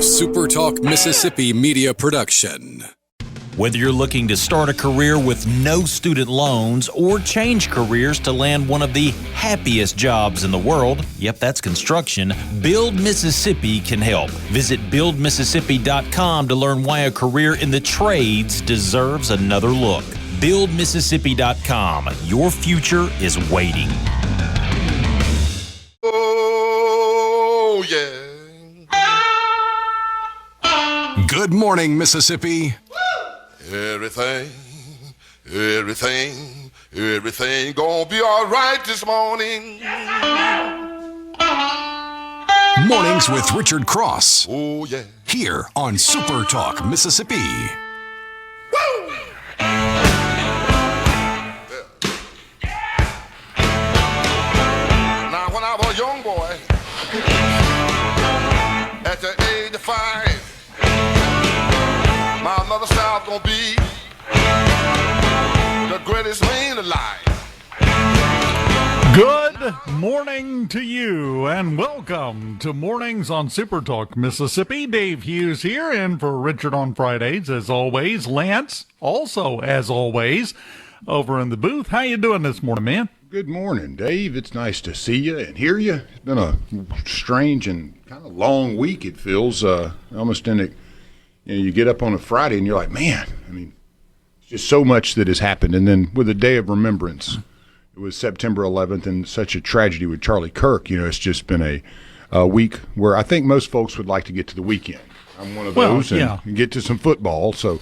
SuperTalk Mississippi media production. Whether you're looking to start a career with no student loans or change careers to land one of the happiest jobs in the world, yep, that's construction, Build Mississippi can help. Visit buildmississippi.com to learn why a career in the trades deserves another look. Buildmississippi.com. Your future is waiting. Oh, yeah. Good morning, Mississippi. Everything gonna be all right this morning. Mornings with Richard Cross. Oh, yeah. Here on SuperTalk Mississippi. Woo! Now, when I was a young boy, at the age of 5, my mother said I was gonna be the greatest man alive. Good morning to you, and welcome to Mornings on SuperTalk Mississippi. Dave Hughes here, in for Richard on Fridays, as always. Lance, also as always, over in the booth. How you doing this morning, man? Good morning, Dave. It's nice to see you and hear you. It's been a strange and kind of long week, it feels. Almost in it. You get up on a Friday and you're like, man, it's just so much that has happened. And then with the day of remembrance, it was September 11th and such a tragedy with Charlie Kirk. It's just been a week where I think most folks would like to get to the weekend. I'm one of those and get to some football. So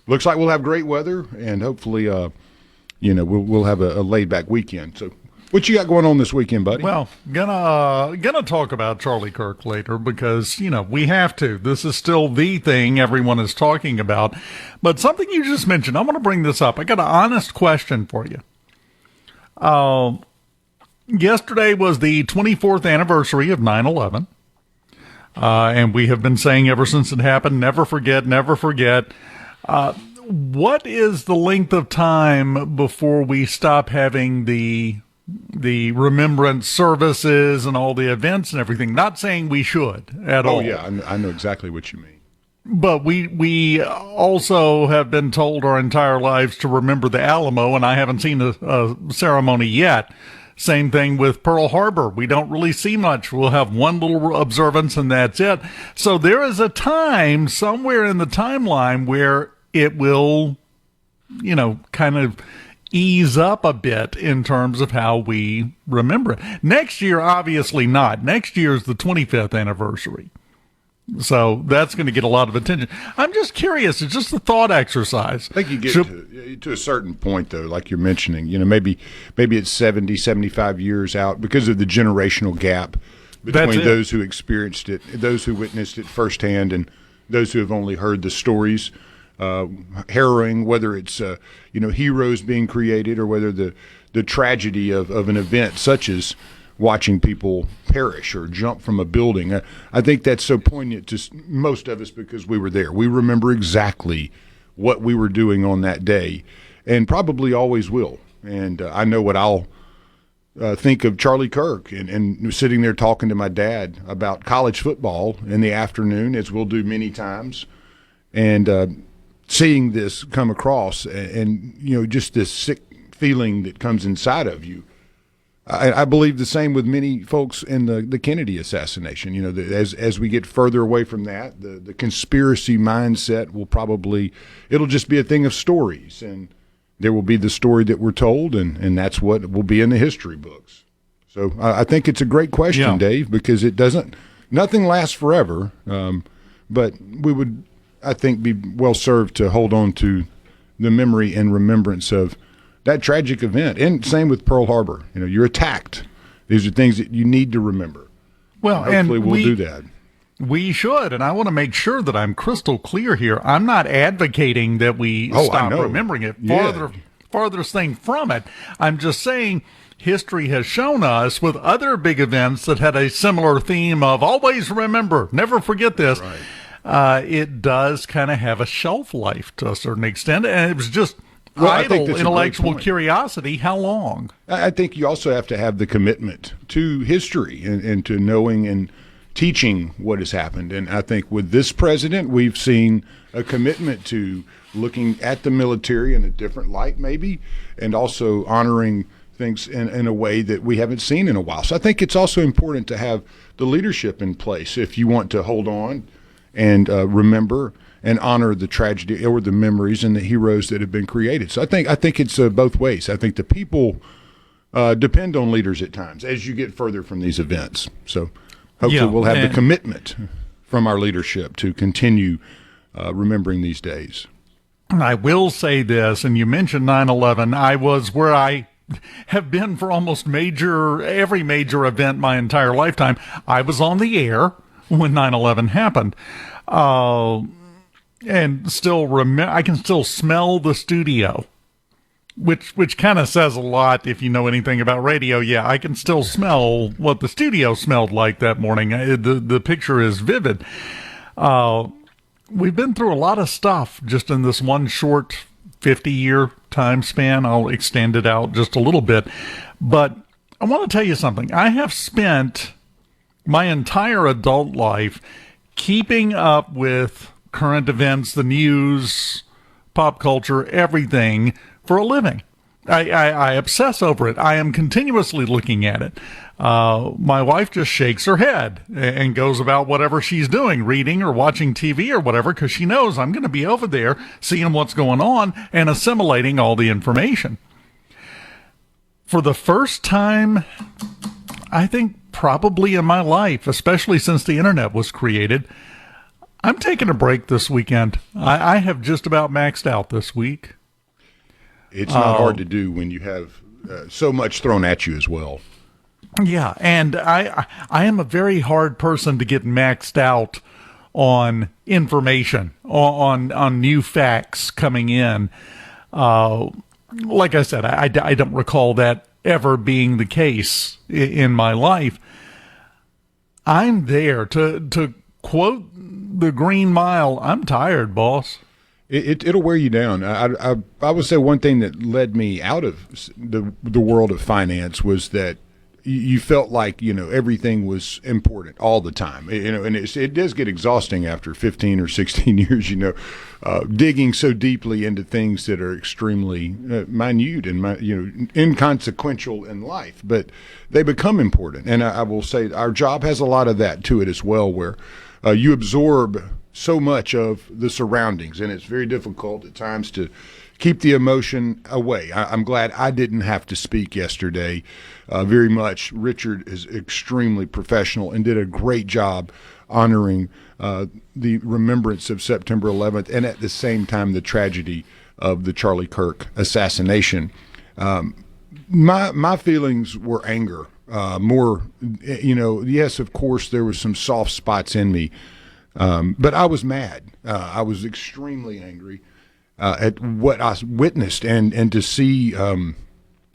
looks like we'll have great weather and hopefully, we'll have a laid back weekend. So what you got going on this weekend, buddy? Well, gonna talk about Charlie Kirk later because, we have to. This is still the thing everyone is talking about. But something you just mentioned, I want to bring this up. I got an honest question for you. Yesterday was the 24th anniversary of 9/11. And we have been saying ever since it happened, never forget, never forget. What is the length of time before we stop having the remembrance services and all the events and everything? Not saying we should at all. Oh, yeah, I know exactly what you mean. But we also have been told our entire lives to remember the Alamo, and I haven't seen a ceremony yet. Same thing with Pearl Harbor. We don't really see much. We'll have one little observance, and that's it. So there is a time somewhere in the timeline where it will, kind of ease up a bit in terms of how we remember it. Next year, obviously not. Next year is the 25th anniversary. So that's going to get a lot of attention. I'm just curious. It's just a thought exercise. I think you get to a certain point, though, like you're mentioning. Maybe it's 70, 75 years out because of the generational gap between those who experienced it, those who witnessed it firsthand, and those who have only heard the stories. Harrowing, whether it's heroes being created or whether the tragedy of an event such as watching people perish or jump from a building. I think that's so poignant to most of us because we were there. We remember exactly what we were doing on that day and probably always will. And I know what I'll think of Charlie Kirk and sitting there talking to my dad about college football in the afternoon, as we'll do many times, and seeing this come across and just this sick feeling that comes inside of you. I believe the same with many folks in the Kennedy assassination. As we get further away from that, the conspiracy mindset it'll just be a thing of stories, and there will be the story that we're told, and that's what will be in the history books. So I think it's a great question, Dave, because nothing lasts forever, but we would, I think, be well served to hold on to the memory and remembrance of that tragic event. And same with Pearl Harbor. You're attacked. These are things that you need to remember. Well, and hopefully we'll do that. We should, and I want to make sure that I'm crystal clear here. I'm not advocating that we stop remembering it. Farthest thing from it. I'm just saying history has shown us with other big events that had a similar theme of always remember, never forget this. Right. It does kind of have a shelf life to a certain extent, and it was just idle intellectual curiosity. How long? I think you also have to have the commitment to history and to knowing and teaching what has happened. And I think with this president, we've seen a commitment to looking at the military in a different light, maybe, and also honoring things in a way that we haven't seen in a while. So I think it's also important to have the leadership in place if you want to hold on and remember and honor the tragedy or the memories and the heroes that have been created. So I think it's both ways. I think the people depend on leaders at times as you get further from these events. So hopefully we'll have the commitment from our leadership to continue remembering these days. I will say this, and you mentioned 9/11. I was where I have been for almost every major event my entire lifetime. I was on the air when 9/11 happened. And still I can still smell the studio, which kind of says a lot if you know anything about radio. Yeah, I can still smell what the studio smelled like that morning. The picture is vivid. We've been through a lot of stuff just in this one short 50-year time span. I'll extend it out just a little bit. But I want to tell you something. I have spent my entire adult life keeping up with current events, the news, pop culture, everything for a living. I obsess over it. I am continuously looking at it. My wife just shakes her head and goes about whatever she's doing, reading or watching TV or whatever, because she knows I'm going to be over there seeing what's going on and assimilating all the information. For the first time, I think probably in my life, especially since the internet was created, I'm taking a break this weekend. I have just about maxed out this week. It's not hard to do when you have so much thrown at you as well. Yeah, and I am a very hard person to get maxed out on information, on new facts coming in. Like I said, I don't recall that ever being the case in my life. I'm there to quote the Green Mile. I'm tired, boss. It'll wear you down. I would say one thing that led me out of the world of finance was that you felt like, everything was important all the time, and it does get exhausting after 15 or 16 years, digging so deeply into things that are extremely minute and, inconsequential in life, but they become important. And I will say our job has a lot of that to it as well, where you absorb so much of the surroundings, and it's very difficult at times to keep the emotion away. I'm glad I didn't have to speak yesterday very much. Richard is extremely professional and did a great job honoring the remembrance of September 11th and at the same time the tragedy of the Charlie Kirk assassination. My feelings were anger. More, yes, of course, there was some soft spots in me, but I was mad. I was extremely angry at what I witnessed, and to see, and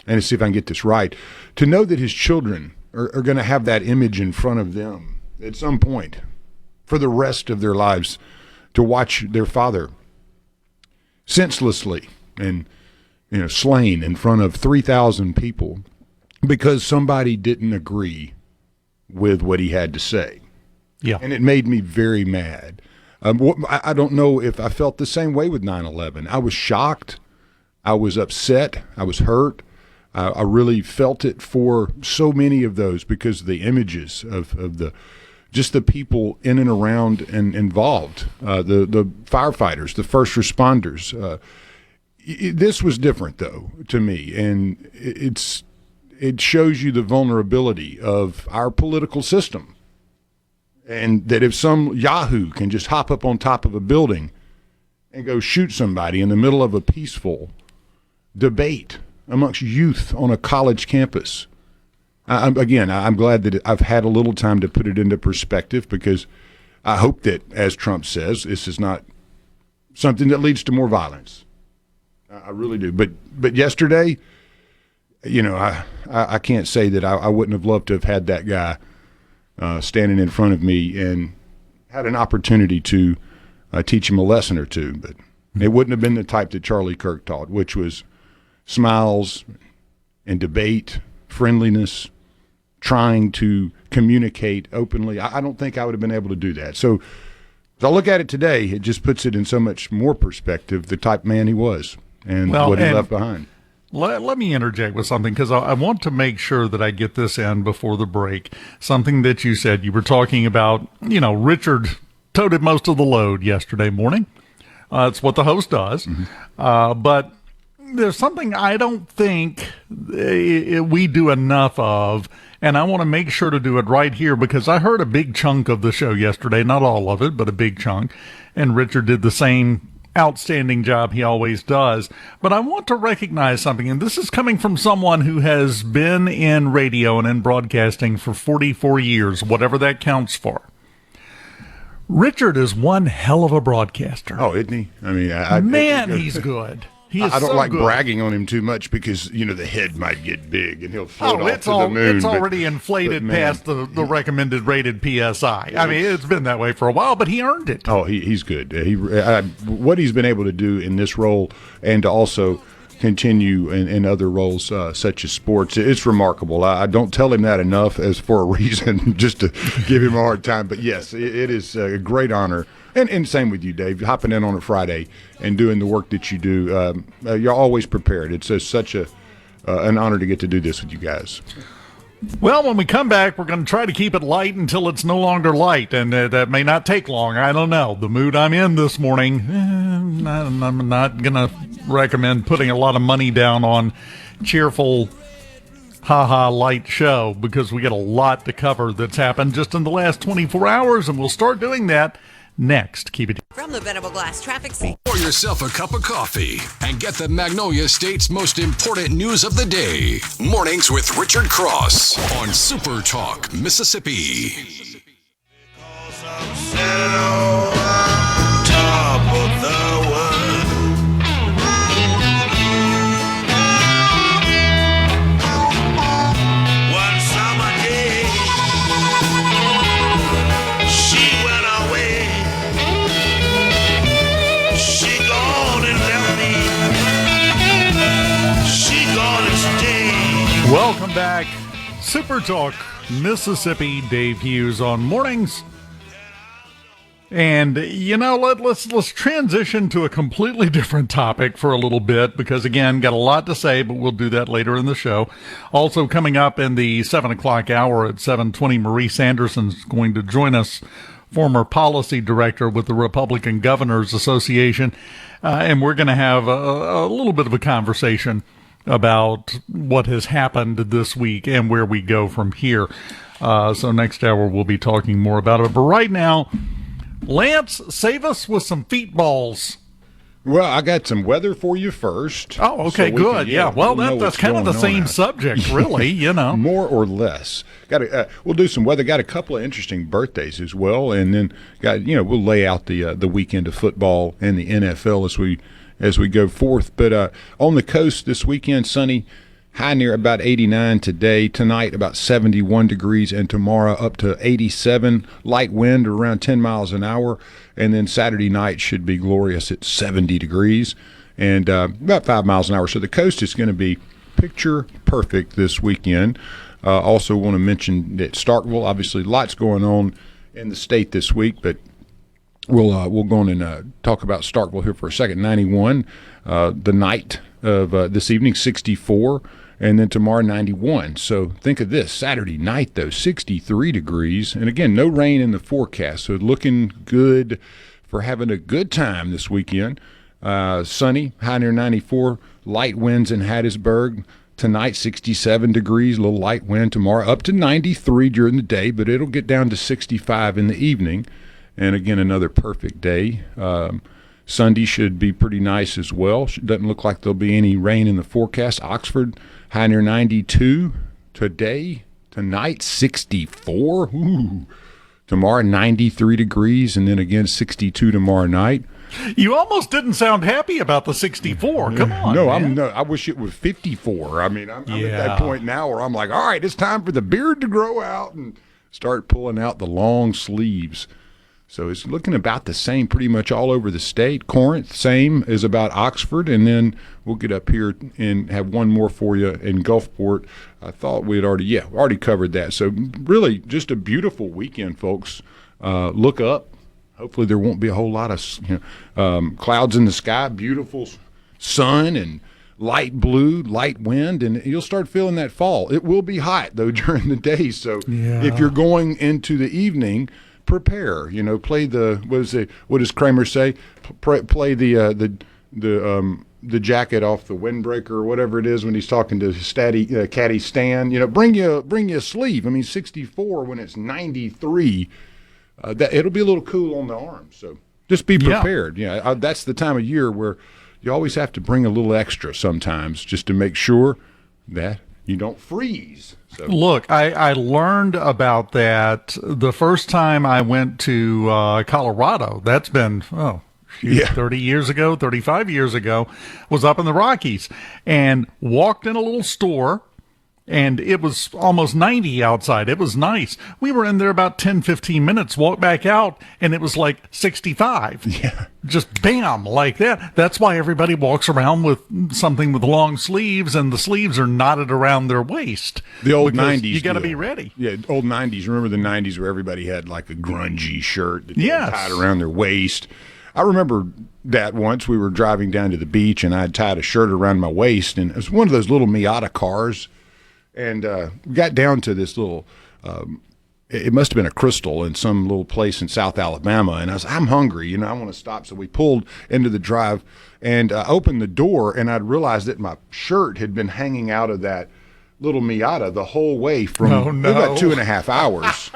to see if I can get this right, to know that his children are going to have that image in front of them at some point for the rest of their lives, to watch their father senselessly and slain in front of 3,000 people because somebody didn't agree with what he had to say. Yeah. And it made me very mad. I don't know if I felt the same way with 9/11. I was shocked. I was upset. I was hurt. I really felt it for so many of those because of the images of the people in and around and involved, the firefighters, the first responders. This was different, though, to me, and it shows you the vulnerability of our political system. And that if some yahoo can just hop up on top of a building and go shoot somebody in the middle of a peaceful debate amongst youth on a college campus. I'm glad that I've had a little time to put it into perspective, because I hope that, as Trump says, this is not something that leads to more violence. I really do. But yesterday, I can't say that I wouldn't have loved to have had that guy standing in front of me and had an opportunity to teach him a lesson or two. But it wouldn't have been the type that Charlie Kirk taught, which was smiles and debate, friendliness, trying to communicate openly. I don't think I would have been able to do that. So as I look at it today, it just puts it in so much more perspective, the type of man he was and what he left behind. Let me interject with something, because I want to make sure that I get this in before the break. Something that you said. You were talking about, Richard toted most of the load yesterday morning. It's what the host does. Mm-hmm. But there's something I don't think we do enough of, and I want to make sure to do it right here, because I heard a big chunk of the show yesterday, not all of it, but a big chunk, and Richard did the same outstanding job he always does. But I want to recognize something, and this is coming from someone who has been in radio and in broadcasting for 44 years, whatever that counts for. Richard is one hell of a broadcaster. Oh, isn't he? I mean, he's good. I don't like bragging on him too much, because the head might get big and he'll float off to the moon. It's already inflated past the recommended rated PSI. I mean, it's been that way for a while, but he earned it. Oh, he's good. What he's been able to do in this role, and to also continue in other roles such as sports, it's remarkable. I don't tell him that enough, as for a reason, just to give him a hard time. But yes, it is a great honor. And same with you, Dave, hopping in on a Friday and doing the work that you do. You're always prepared. It's such an honor to get to do this with you guys. Well, when we come back, we're going to try to keep it light until it's no longer light, and that may not take long. I don't know. The mood I'm in this morning, I'm not going to recommend putting a lot of money down on cheerful, light show, because we get a lot to cover that's happened just in the last 24 hours, and we'll start doing that next. Keep it from the Venable Glass Traffic Center. Pour yourself a cup of coffee and get the Magnolia State's most important news of the day. Mornings with Richard Cross on SuperTalk, Mississippi. Welcome back. Super Talk, Mississippi. Dave Hughes on mornings. And, let's transition to a completely different topic for a little bit, because, again, got a lot to say, but we'll do that later in the show. Also coming up in the 7 o'clock hour at 7:20, Marie Sanderson's going to join us, former policy director with the Republican Governors Association. And we're going to have a little bit of a conversation about what has happened this week and where we go from here. So next hour we'll be talking more about it. But right now, Lance, save us with some feet balls. Well, I got some weather for you first. Oh, okay, so good. Well, that's kind of the same subject, really, More or less. We'll do some weather. Got a couple of interesting birthdays as well, and then we'll lay out the weekend of football and the NFL as we go forth. But on the coast this weekend, sunny, high near about 89 today. Tonight, about 71 degrees, and tomorrow up to 87. Light wind around 10 miles an hour. And then Saturday night should be glorious at 70 degrees and about 5 miles an hour. So the coast is going to be picture perfect this weekend. Also want to mention that Starkville, obviously lots going on in the state this week, but we'll go on and talk about Starkville here for a second. 91, the night of this evening, 64, and then tomorrow 91. So think of this, Saturday night though, 63 degrees, and again, no rain in the forecast, so looking good for having a good time this weekend. Sunny, high near 94, light winds in Hattiesburg. Tonight, 67 degrees, a little light wind. Tomorrow, up to 93 during the day, but it'll get down to 65 in the evening. And again, another perfect day. Sunday should be pretty nice as well. Doesn't look like there'll be any rain in the forecast. Oxford, high near 92 today. Tonight, 64. Ooh. Tomorrow, 93 degrees, and then again 62 tomorrow night. You almost didn't sound happy about the 64. Come on, man. I wish it was 54. I mean, I'm at that point now where I'm like, all right, it's time for the beard to grow out and start pulling out the long sleeves. So it's looking about the same pretty much all over the state. Corinth, same as about Oxford. And then we'll get up here and have one more for you in Gulfport. I thought we had already covered that. So really just a beautiful weekend, folks. Look up. Hopefully there won't be a whole lot of clouds in the sky, beautiful sun and light blue, light wind, and you'll start feeling that fall. It will be hot, though, during the day. So if you're going into the evening, prepare. Play what does Kramer say? Play the jacket off the windbreaker or whatever it is when he's talking to caddy Stan. Bring you a sleeve. I mean, 64 when it's 93. That it'll be a little cool on the arms. So just be prepared. That's the time of year where you always have to bring a little extra sometimes just to make sure that you don't freeze. So. Look, I learned about that the first time I went to Colorado. That's been, 30 years ago, 35 years ago, was up in the Rockies and walked in a little store. And it was almost 90 outside. It was nice. We were in there about 10, 15 minutes, walked back out, and it was like 65. Yeah. Just bam, like that. That's why everybody walks around with something with long sleeves, and the sleeves are knotted around their waist. The old 90s. You got to be ready. Yeah, old 90s. Remember the 90s where everybody had like a grungy shirt that tied around their waist? I remember that once we were driving down to the beach, and I had tied a shirt around my waist, and it was one of those little Miata cars. And we got down to this little, it must have been a Crystal in some little place in South Alabama. And I'm hungry, I want to stop. So we pulled into the drive and opened the door, and I'd realized that my shirt had been hanging out of that little Miata the whole way from about 2.5 hours.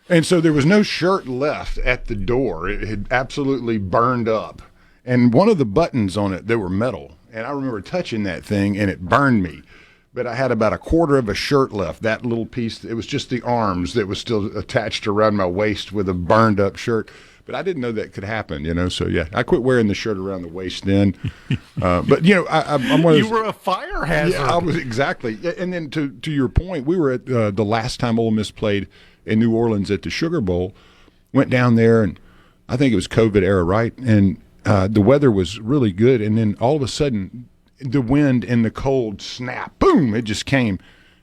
And so there was no shirt left at the door. It had absolutely burned up. And one of the buttons on it, they were metal. And I remember touching that thing, and it burned me. But I had about a quarter of a shirt left, that little piece. It was just the arms that was still attached around my waist with a burned up shirt. But I didn't know that could happen, So, I quit wearing the shirt around the waist then. But, I'm one of those. You were a fire hazard. Yeah, I was, exactly. And then to your point, we were at the last time Ole Miss played in New Orleans at the Sugar Bowl. Went down there, and I think it was COVID era, right? And the weather was really good. And then all of a sudden, the wind and the cold snap, boom, it just came.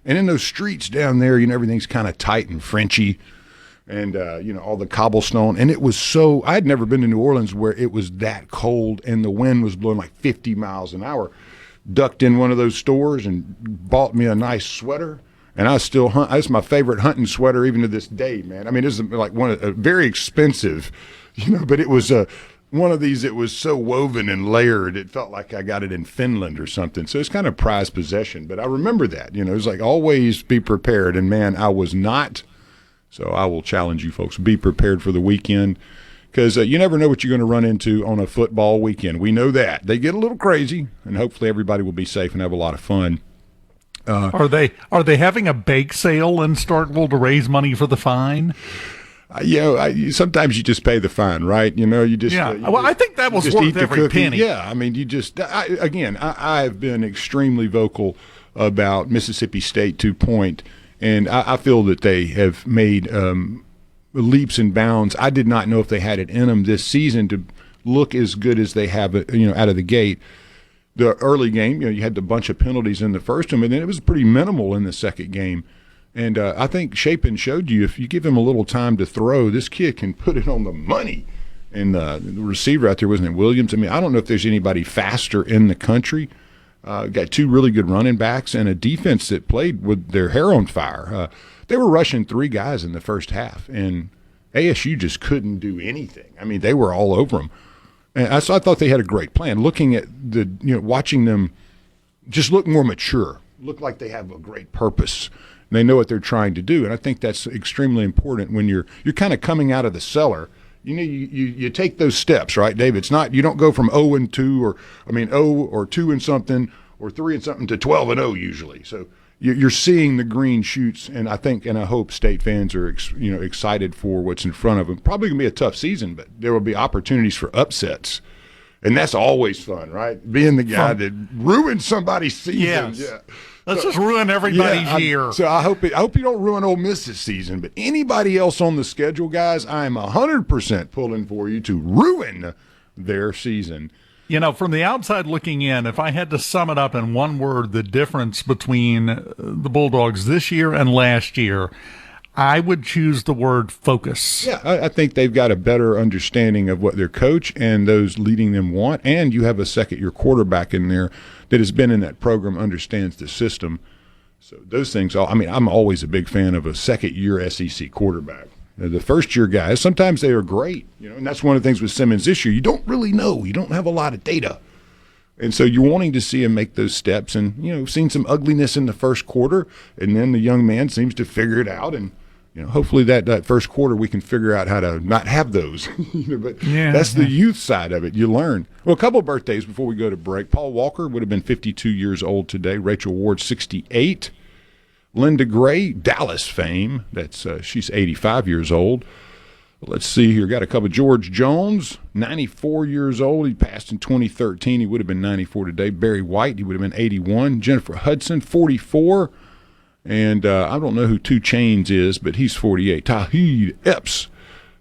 And in those streets down there, everything's kind of tight and Frenchy and, all the cobblestone. And it was I'd never been to New Orleans where it was that cold and the wind was blowing like 50 miles an hour. Ducked in one of those stores and bought me a nice sweater. And I still hunt. That's my favorite hunting sweater even to this day, man. I mean, it's like very expensive, but it was one of these that was so woven and layered, it felt like I got it in Finland or something. So it's kind of prized possession. But I remember that, it was like always be prepared. And, man, I was not. So I will challenge you folks, be prepared for the weekend because you never know what you're going to run into on a football weekend. We know that. They get a little crazy, and hopefully everybody will be safe and have a lot of fun. Are they having a bake sale in Starkville to raise money for the fine? Sometimes you just pay the fine, right? You just I think that was worth every penny. Yeah, I mean, I've been extremely vocal about Mississippi State 2 Point, and I feel that they have made leaps and bounds. I did not know if they had it in them this season to look as good as they have, out of the gate. The early game, you had a bunch of penalties in the first one, and then it was pretty minimal in the second game. And I think Chapin showed you, if you give him a little time to throw, this kid can put it on the money. And the receiver out there, wasn't it Williams? I mean, I don't know if there's anybody faster in the country. Got two really good running backs and a defense that played with their hair on fire. They were rushing 3 guys in the first half, and ASU just couldn't do anything. I mean, they were all over them. And so I thought they had a great plan. Looking at watching them just look more mature, look like they have a great purpose. They know what they're trying to do, and I think that's extremely important when you're kind of coming out of the cellar. You take those steps, right, Dave? It's not, you don't go from 0 and 2 0 or 2 and something or 3 and something to 12 and 0 usually. So you're seeing the green shoots, and I think and I hope State fans are excited for what's in front of them. Probably gonna be a tough season, but there will be opportunities for upsets. And that's always fun, right? Being the guy that ruins somebody's season. Yes. Yeah. Let's just ruin everybody's year. So I hope you don't ruin Ole Miss this season. But anybody else on the schedule, guys, I am 100% pulling for you to ruin their season. You know, from the outside looking in, if I had to sum it up in one word, the difference between the Bulldogs this year and last year, I would choose the word focus. Yeah, I think they've got a better understanding of what their coach and those leading them want, and you have a second-year quarterback in there that has been in that program, understands the system. So those things, I'm always a big fan of a second-year SEC quarterback. The first-year guys, sometimes they are great, and that's one of the things with Simmons this year. You don't really know. You don't have a lot of data. And so you're wanting to see him make those steps, and, seen some ugliness in the first quarter, and then the young man seems to figure it out, and hopefully that first quarter we can figure out how to not have those. But that's the youth side of it. You learn. Well, a couple of birthdays before we go to break. Paul Walker would have been 52 years old today. Rachel Ward, 68. Linda Gray, Dallas fame. She's 85 years old. Let's see here. Got a couple. George Jones, 94 years old. He passed in 2013. He would have been 94 today. Barry White, he would have been 81. Jennifer Hudson, 44. And I don't know who 2 Chainz is, but he's 48. Tahid Epps.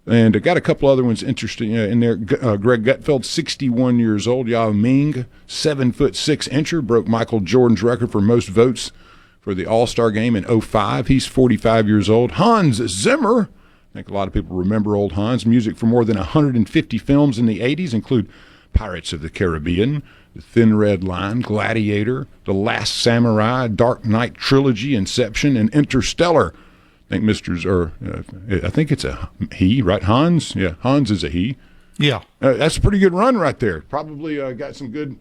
And I got a couple other ones interesting in there. Greg Gutfeld, 61 years old. Yao Ming, 7'6" broke Michael Jordan's record for most votes for the All-Star game in 2005. He's 45 years old. Hans Zimmer, I think a lot of people remember old Hans. Music for more than 150 films in the 80s, include Pirates of the Caribbean, The Thin Red Line, Gladiator, The Last Samurai, Dark Knight Trilogy, Inception, and Interstellar. I think it's a he, right? Hans? Yeah, Hans is a he. Yeah. That's a pretty good run right there. Probably got some good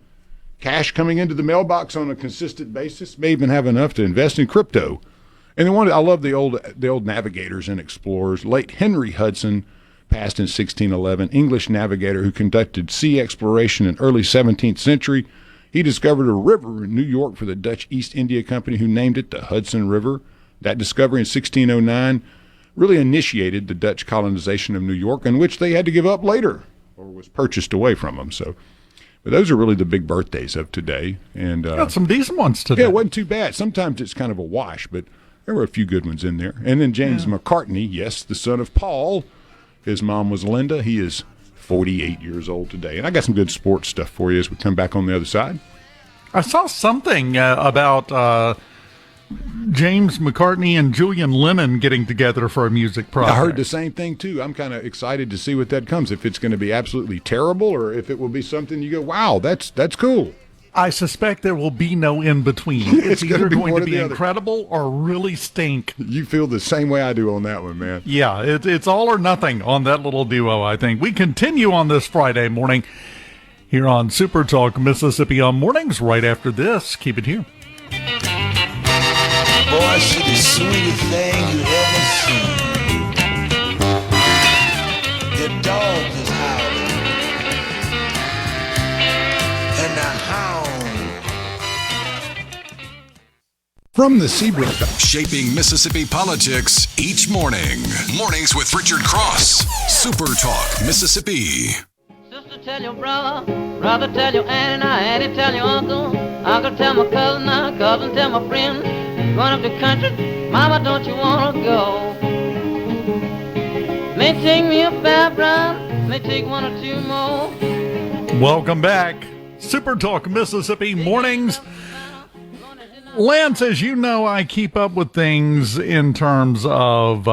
cash coming into the mailbox on a consistent basis. May even have enough to invest in crypto. And I love the old navigators and explorers. Late Henry Hudson passed in 1611, English navigator who conducted sea exploration in early 17th century. He discovered a river in New York for the Dutch East India Company, who named it the Hudson River. That discovery in 1609 really initiated the Dutch colonization of New York, in which they had to give up later, or was purchased away from them. So, but those are really the big birthdays of today. And got some decent ones today. Yeah, it wasn't too bad. Sometimes it's kind of a wash, but there were a few good ones in there. And then James McCartney, yes, the son of Paul. His mom was Linda. He is 48 years old today. And I got some good sports stuff for you as we come back on the other side. I saw something about James McCartney and Julian Lennon getting together for a music project. I heard the same thing, too. I'm kind of excited to see what that comes, if it's going to be absolutely terrible or if it will be something you go, wow, that's cool. I suspect there will be no in-between. It's either going to be incredible or really stink. You feel the same way I do on that one, man. Yeah, it's all or nothing on that little duo, I think. We continue on this Friday morning here on SuperTalk Mississippi on mornings. Right after this, keep it here. Boy, she the sweetest thing you ever seen. The dog is howling, and the hound. From the Seabrook. Shaping Mississippi politics each morning. Mornings with Richard Cross. Super Talk, Mississippi. Sister tell your brother, brother tell your auntie tell your uncle, uncle tell my cousin, cousin tell my friend. Going up the country, mama, don't you wanna go? May take me a fair run, may take 1 or 2 more. Welcome back. Super Talk Mississippi mornings. Lance, as you know, I keep up with things in terms of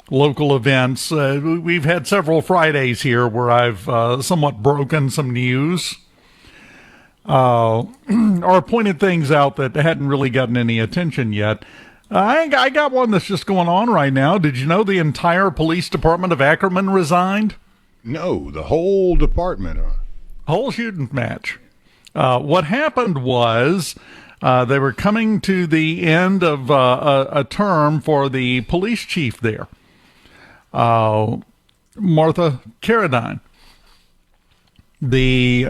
local events. We've had several Fridays here where I've somewhat broken some news or pointed things out that hadn't really gotten any attention yet. I got one that's just going on right now. Did you know the entire police department of Ackerman resigned? No, the whole department. Whole shooting match. What happened was they were coming to the end of a term for the police chief there, Martha Carradine. The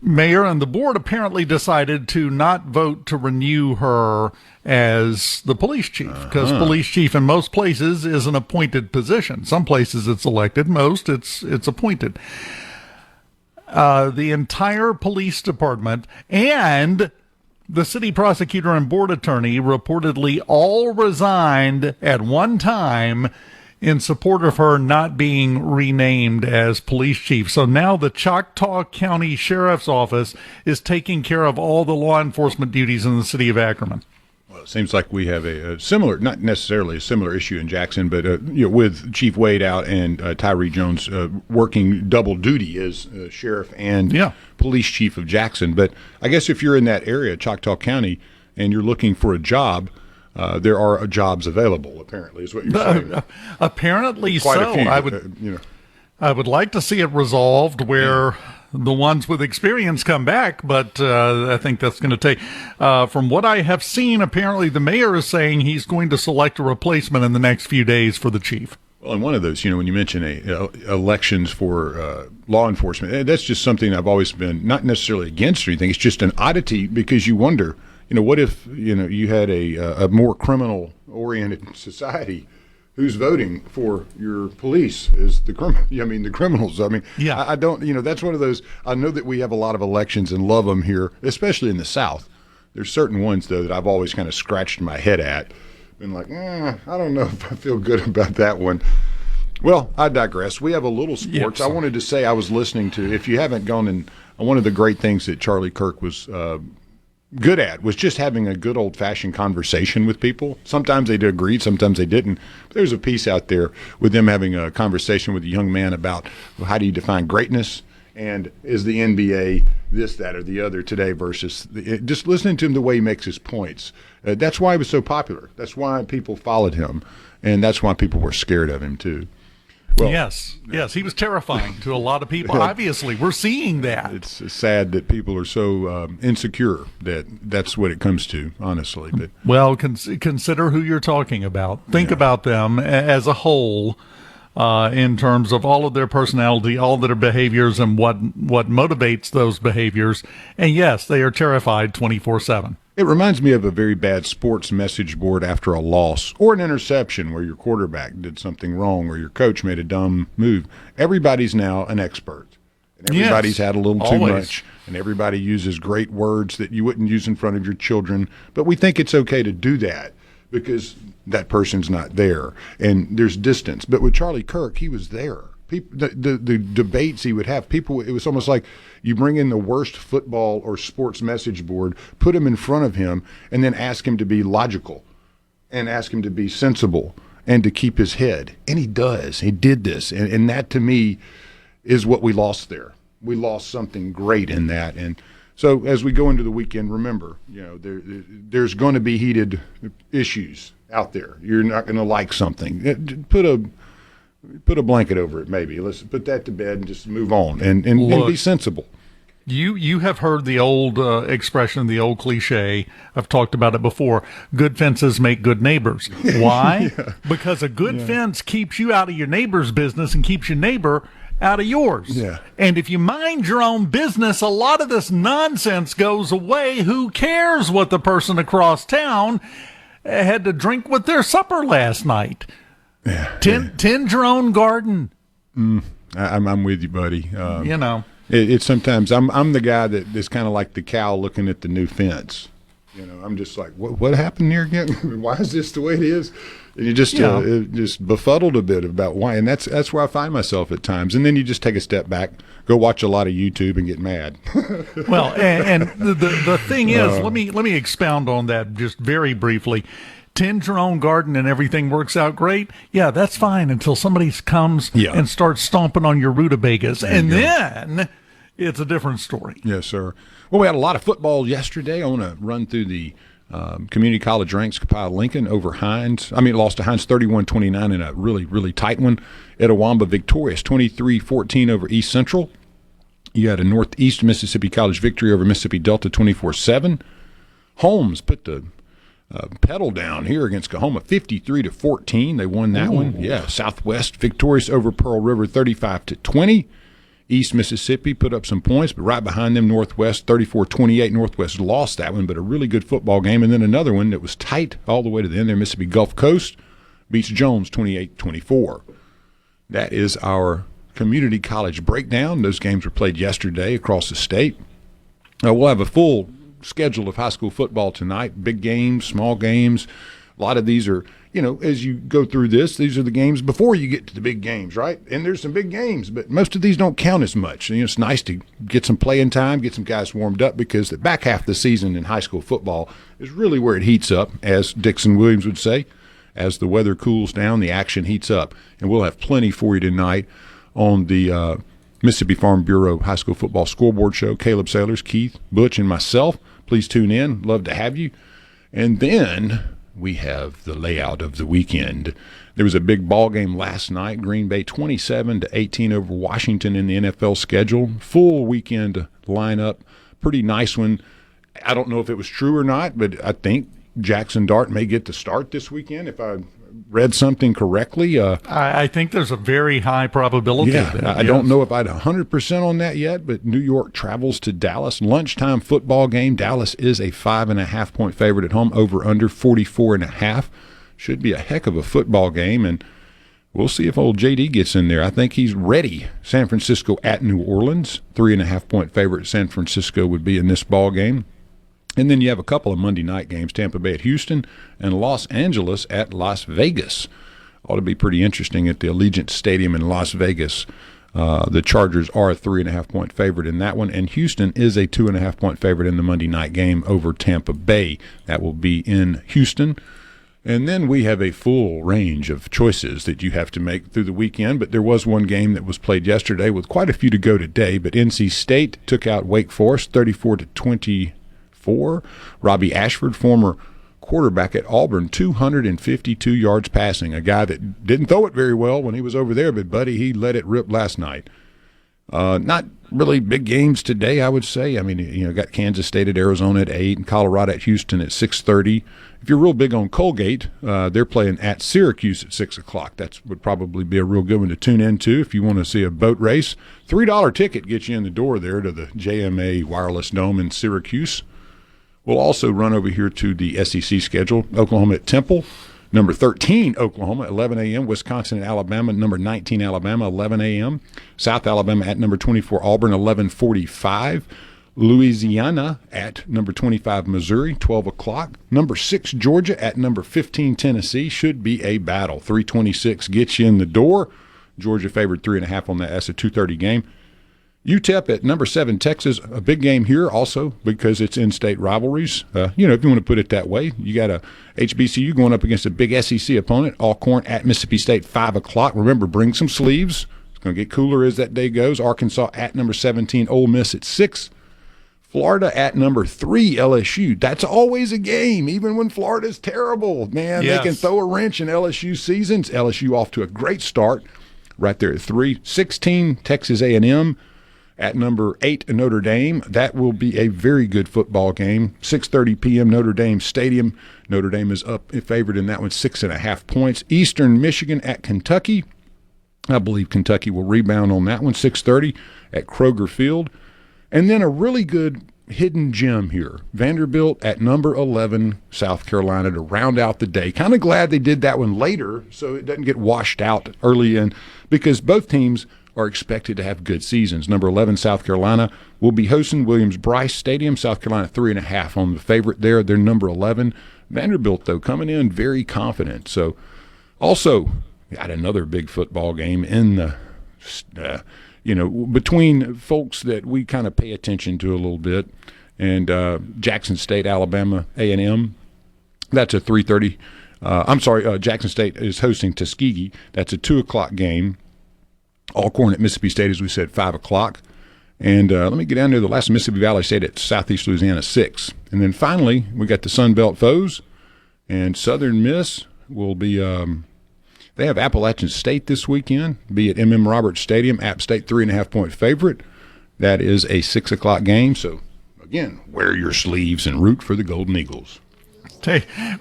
mayor and the board apparently decided to not vote to renew her as the police chief, because police chief in most places is an appointed position. Some places it's elected, most it's appointed. the entire police department and the city prosecutor and board attorney reportedly all resigned at one time in support of her not being renamed as police chief. So now the Choctaw County Sheriff's Office is taking care of all the law enforcement duties in the city of Ackerman. Well, it seems like we have a similar, not necessarily a similar issue in Jackson, but with Chief Wade out and Tyree Jones working double duty as sheriff and police chief of Jackson. But I guess if you're in that area, Choctaw County, and you're looking for a job, there are jobs available, apparently, is what you're saying. Apparently quite so. A few, I would like to see it resolved where the ones with experience come back, but I think that's going to take. From what I have seen, apparently the mayor is saying he's going to select a replacement in the next few days for the chief. Well, and one of those, when you mention elections for law enforcement, that's just something I've always been not necessarily against or anything. It's just an oddity because you wonder, what if, you had a more criminal-oriented society? Who's voting for your police is the criminals. I don't, that's one of those. I know that we have a lot of elections and love them here, especially in the South. There's certain ones, though, that I've always kind of scratched my head at. Been like, I don't know if I feel good about that one. Well, I digress. We have a little sports. I wanted to say I was listening to, if you haven't gone in, one of the great things that Charlie Kirk was good at was just having a good old-fashioned conversation with people. Sometimes they agreed, sometimes they didn't. But there's a piece out there with them having a conversation with a young man about how do you define greatness, and is the NBA this, that, or the other today versus just listening to him the way he makes his points. That's why he was so popular. That's why people followed him, and that's why people were scared of him too. Well, yes, he was terrifying to a lot of people. Obviously, we're seeing that. It's sad that people are so insecure that's what it comes to, honestly. But well, consider who you're talking about. Think about them as a whole in terms of all of their personality, all of their behaviors, and what motivates those behaviors. And yes, they are terrified 24/7. It reminds me of a very bad sports message board after a loss or an interception where your quarterback did something wrong or your coach made a dumb move. Everybody's now an expert. And everybody's had a little too much. And everybody uses great words that you wouldn't use in front of your children. But we think it's okay to do that because that person's not there. And there's distance. But with Charlie Kirk, he was there. The debates he would have, it was almost like you bring in the worst football or sports message board, put him in front of him, and then ask him to be logical and ask him to be sensible and to keep his head. And he does. He did this. And that, to me, is what we lost there. We lost something great in that. And so as we go into the weekend, remember, there's going to be heated issues out there. You're not going to like something. Put a blanket over it, maybe. Let's put that to bed and just move on and be sensible. You have heard the old expression, the old cliche. I've talked about it before. Good fences make good neighbors. Why? Because a good fence keeps you out of your neighbor's business and keeps your neighbor out of yours. Yeah. And if you mind your own business, a lot of this nonsense goes away. Who cares what the person across town had to drink with their supper last night? Tend your own garden. I'm with you, buddy. It's sometimes I'm the guy that is kind of like the cow looking at the new fence. I'm just like, what happened here again? Why is this the way it is? And you just befuddled a bit about why, and that's where I find myself at times. And then you just take a step back, go watch a lot of YouTube, and get mad. Well, and the thing is, let me expound on that just very briefly. Tend your own garden and everything works out great. Yeah, that's fine until somebody comes and starts stomping on your rutabagas. And then it's a different story. Yes, sir. Well, we had a lot of football yesterday. I want to run through the community college ranks. Lincoln over Hines. Lost to Hines 31-29 in a really, really tight one. Etowamba victorious 23-14 over East Central. You had a Northeast Mississippi College victory over Mississippi Delta 24-7. Holmes put the pedal down here against Coahoma 53-14. They won that one. Yeah, Southwest victorious over Pearl River 35-20. East Mississippi put up some points, but right behind them, Northwest 34-28. Northwest lost that one, but a really good football game. And then another one that was tight all the way to the end there. Mississippi Gulf Coast beats Jones 28-24. That is our Community College Breakdown. Those games were played yesterday across the state. We'll have a full schedule of high school football tonight, big games, small games. A lot of these are, as you go through this, these are the games before you get to the big games, right? And there's some big games, but most of these don't count as much. It's nice to get some playing time, get some guys warmed up, because the back half of the season in high school football is really where it heats up, as Dixon Williams would say. As the weather cools down, the action heats up. And we'll have plenty for you tonight on the Mississippi Farm Bureau High School Football Scoreboard Show. Caleb Sailors, Keith, Butch, and myself. Please tune in. Love to have you. And then we have the layout of the weekend. There was a big ball game last night. Green Bay 27-18 over Washington in the NFL schedule. Full weekend lineup. Pretty nice one. I don't know if it was true or not, but I think Jackson Dart may get the start this weekend, if I read something correctly. I think there's a very high probability. Yeah, I don't know if I'd 100% on that yet, but New York travels to Dallas. Lunchtime football game. Dallas is a 5.5-point favorite at home. Over under 44.5. Should be a heck of a football game, and we'll see if old JD gets in there. I think he's ready. San Francisco at New Orleans. 3.5-point favorite San Francisco would be in this ball game. And then you have a couple of Monday night games, Tampa Bay at Houston and Los Angeles at Las Vegas. Ought to be pretty interesting at the Allegiant Stadium in Las Vegas. The Chargers are a 3.5-point favorite in that one, and Houston is a 2.5-point favorite in the Monday night game over Tampa Bay. That will be in Houston. And then we have a full range of choices that you have to make through the weekend, but there was one game that was played yesterday with quite a few to go today. But NC State took out Wake Forest 34-24. Robbie Ashford, former quarterback at Auburn, 252 yards passing. A guy that didn't throw it very well when he was over there, but, buddy, he let it rip last night. Not really big games today, I would say. I mean, got Kansas State at Arizona at 8 and Colorado at Houston at 6:30. If you're real big on Colgate, they're playing at Syracuse at 6 o'clock. That would probably be a real good one to tune into if you want to see a boat race. $3 ticket gets you in the door there to the JMA Wireless Dome in Syracuse. We'll also run over here to the SEC schedule. Oklahoma at Temple. Number 13, Oklahoma, 11 a.m. Wisconsin at Alabama. Number 19, Alabama, 11 a.m. South Alabama at number 24, Auburn, 11:45. Louisiana at number 25, Missouri, 12 o'clock. Number 6, Georgia at number 15, Tennessee. Should be a battle. 3:26 gets you in the door. Georgia favored 3.5 on that. That's a 2:30 game. UTEP at number 7, Texas, a big game here also because it's in-state rivalries. If you want to put it that way, you got a HBCU going up against a big SEC opponent, Alcorn at Mississippi State, 5 o'clock. Remember, bring some sleeves. It's going to get cooler as that day goes. Arkansas at number 17, Ole Miss at 6. Florida at number 3, LSU. That's always a game, even when Florida's terrible. Man, yes. They can throw a wrench in LSU seasons. LSU off to a great start right there at 3. 16, Texas A&M. At number 8, Notre Dame. That will be a very good football game. 6:30 p.m. Notre Dame Stadium. Notre Dame is up favored in that one, 6.5 points. Eastern Michigan at Kentucky. I believe Kentucky will rebound on that one, 6:30 at Kroger Field. And then a really good hidden gem here. Vanderbilt at number 11, South Carolina, to round out the day. Kind of glad they did that one later so it doesn't get washed out early in, because both teams are expected to have good seasons. Number 11, South Carolina, will be hosting Williams-Brice Stadium. South Carolina 3.5 on the favorite there. They're number 11. Vanderbilt, though, coming in very confident. So also got another big football game in the, between folks that we kind of pay attention to a little bit, and Jackson State, Alabama, A&M. That's a 3:30. Jackson State is hosting Tuskegee. That's a 2 o'clock game. Alcorn at Mississippi State, as we said, 5 o'clock. And let me get down to the last Mississippi Valley State at Southeast Louisiana, 6. And then finally, we got the Sun Belt foes. And Southern Miss will be they have Appalachian State this weekend, be at M.M. Roberts Stadium. App State 3.5-point favorite. That is a 6 o'clock game. So, again, wear your sleeves and root for the Golden Eagles.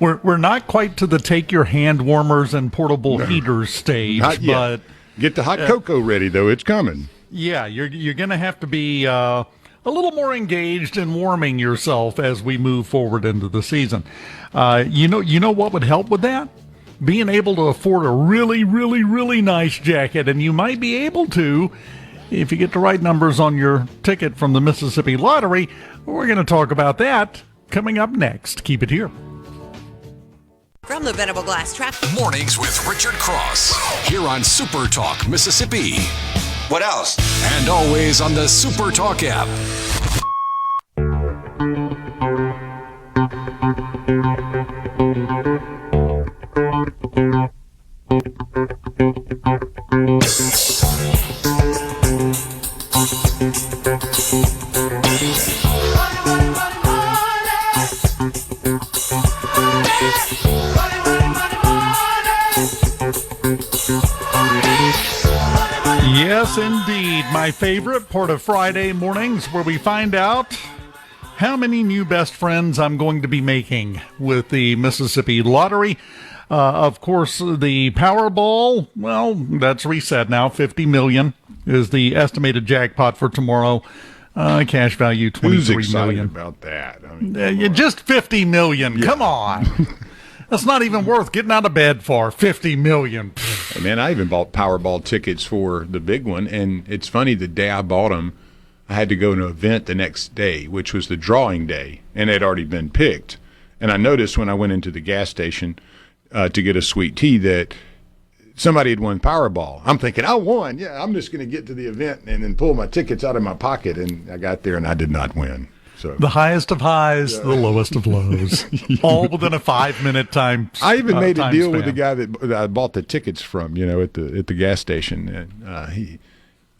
We're not quite to the take your hand warmers and portable heaters stage, but get the hot cocoa ready, though. It's coming. Yeah, you're going to have to be a little more engaged in warming yourself as we move forward into the season. You know what would help with that? being able to afford a really, really, really nice jacket. And you might be able to if you get the right numbers on your ticket from the Mississippi Lottery. We're going to talk about that coming up next. Keep it here. From the Venable Glass Traffic. Mornings with Richard Cross. Here on SuperTalk Mississippi. What else? And always on the SuperTalk app. Yes, indeed. My favorite part of Friday mornings, where we find out how many new best friends I'm going to be making with the Mississippi Lottery. Of course, the Powerball, well, that's reset now. $50 million is the estimated jackpot for tomorrow. Cash value $23 Who's excited million. about that? I mean, just $50 million. Yeah. Come on. That's not even worth getting out of bed for. $50 million. Hey, man, I even bought Powerball tickets for the big one, and it's funny, the day I bought them, I had to go to an event the next day, which was the drawing day, and it had already been picked. And I noticed when I went into the gas station to get a sweet tea that somebody had won Powerball. I'm thinking, I won. Yeah, I'm just going to get to the event and then pull my tickets out of my pocket. And I got there, and I did not win. So the highest of highs, the lowest of lows, all within a 5-minute time. I even made a deal span with the guy that I bought the tickets from, at the gas station, and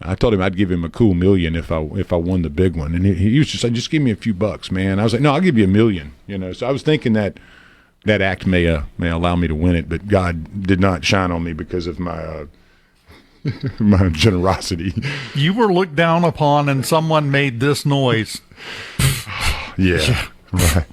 I told him I'd give him a cool $1 million if I won the big one, and he was just like, just give me a few bucks, man. I was like, no, I'll give you $1 million, So I was thinking that act may allow me to win it, but God did not shine on me because of my my generosity. You were looked down upon, and someone made this noise. Yeah. Right.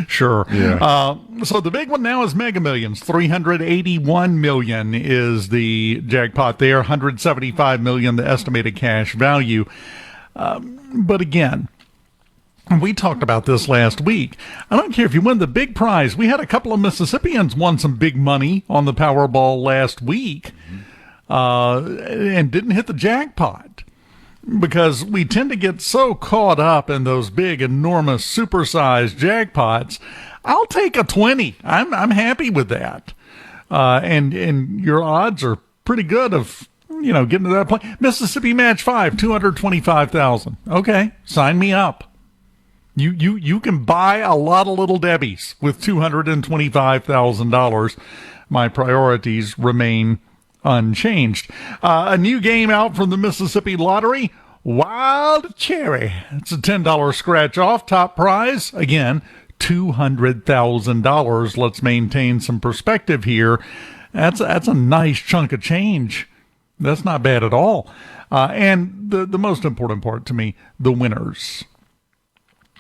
Sure. Yeah. So the big one now is Mega Millions. $381 million is the jackpot there. $175 million the estimated cash value. But again, we talked about this last week. I don't care if you win the big prize. We had a couple of Mississippians won some big money on the Powerball last week, and didn't hit the jackpot. Because we tend to get so caught up in those big, enormous, supersized jackpots. I'll take a 20. I'm happy with that. And your odds are pretty good of, getting to that point. Mississippi Match 5, $225,000. Okay, sign me up. You can buy a lot of Little Debbies with $225,000. My priorities remain unchanged. A new game out from the Mississippi Lottery, Wild Cherry. It's a $10 scratch off. Top prize, again, $200,000. Let's maintain some perspective here. That's a nice chunk of change. That's not bad at all. And the most important part to me, the winners.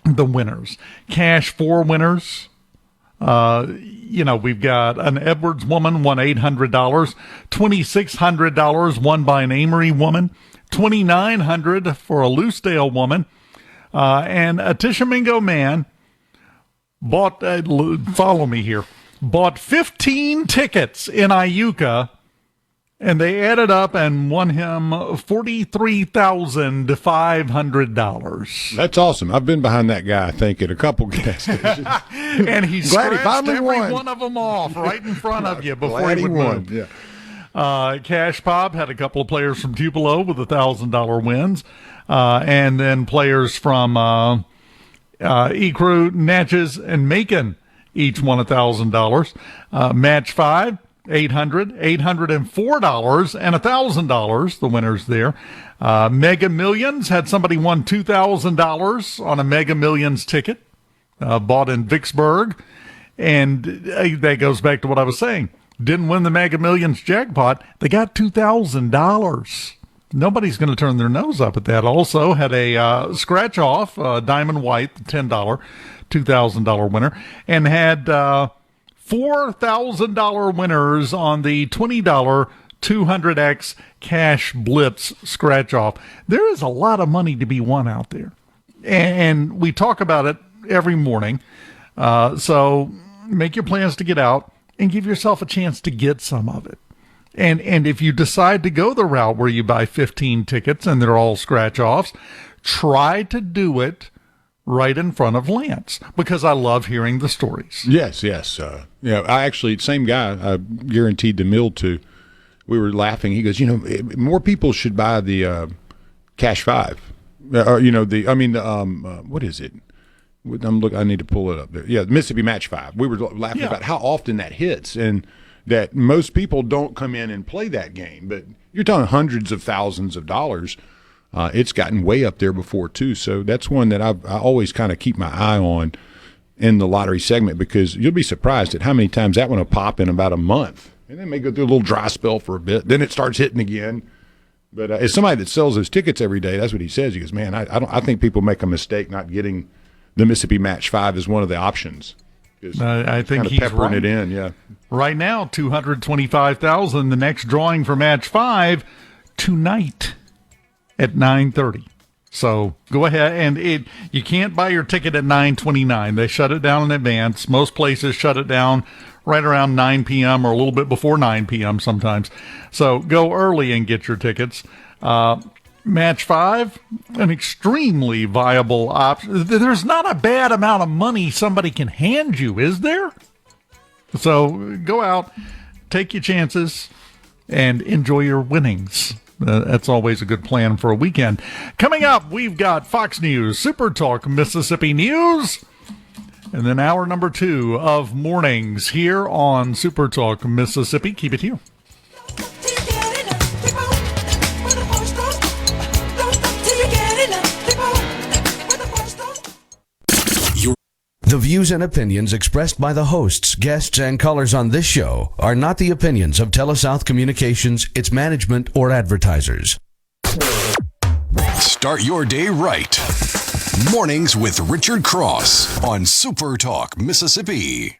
The winners. Cash for winners. We've got an Edwards woman won $800, $2,600 won by an Amory woman, $2,900 for a Loosedale woman, and a Tishomingo man bought, follow me here, bought 15 tickets in Iuka, and they added up and won him $43,500. That's awesome. I've been behind that guy, I think, at a couple gas stations. And he scratched every one of them off right in front of you before he would move. Yeah. Cash Pop had a couple of players from Tupelo with $1,000 wins. And then players from Ecru, Natchez, and Macon each won $1,000. Match 5. $804, and $1,000, the winners there. Mega Millions had somebody won $2,000 on a Mega Millions ticket, bought in Vicksburg. And that goes back to what I was saying. Didn't win the Mega Millions jackpot. They got $2,000. Nobody's going to turn their nose up at that. Also had a scratch off, Diamond White, $10, $2,000 winner, and had $4,000 winners on the $20 200X Cash Blitz scratch off. There is a lot of money to be won out there. And we talk about it every morning. So make your plans to get out. and give yourself a chance to get some of it. And if you decide to go the route where you buy 15 tickets and they're all scratch-offs, try to do it right in front of Lance, because I love hearing the stories. Yes. I actually, same guy I guaranteed the meal to. We were laughing. He goes, more people should buy the Cash 5. What is it? I need to pull it up there. Yeah, Mississippi Match 5. We were laughing about how often that hits, and that most people don't come in and play that game. But you're talking hundreds of thousands of dollars. It's gotten way up there before, too. So that's one that I always kind of keep my eye on in the lottery segment, because you'll be surprised at how many times that one will pop in about a month. And then may go through a little dry spell for a bit. Then it starts hitting again. But as somebody that sells those tickets every day, that's what he says. He goes, man, I think people make a mistake not getting the Mississippi Match 5 as one of the options. I think he's peppering it in, yeah. Right now, $225,000. The next drawing for Match 5 tonight at 9:30. So go ahead, and you can't buy your ticket at 9:29. They shut it down in advance. Most places shut it down right around 9 p.m. or a little bit before 9 p.m. sometimes. So go early and get your tickets. Match 5, an extremely viable option. There's not a bad amount of money somebody can hand you, is there? So go out, take your chances, and enjoy your winnings. That's always a good plan for a weekend. Coming up, we've got Fox News, SuperTalk, Mississippi News, and then hour number 2 of mornings here on SuperTalk, Mississippi. Keep it here. The views and opinions expressed by the hosts, guests, and callers on this show are not the opinions of TeleSouth Communications, its management, or advertisers. Start your day right. Mornings with Richard Cross on Super Talk, Mississippi.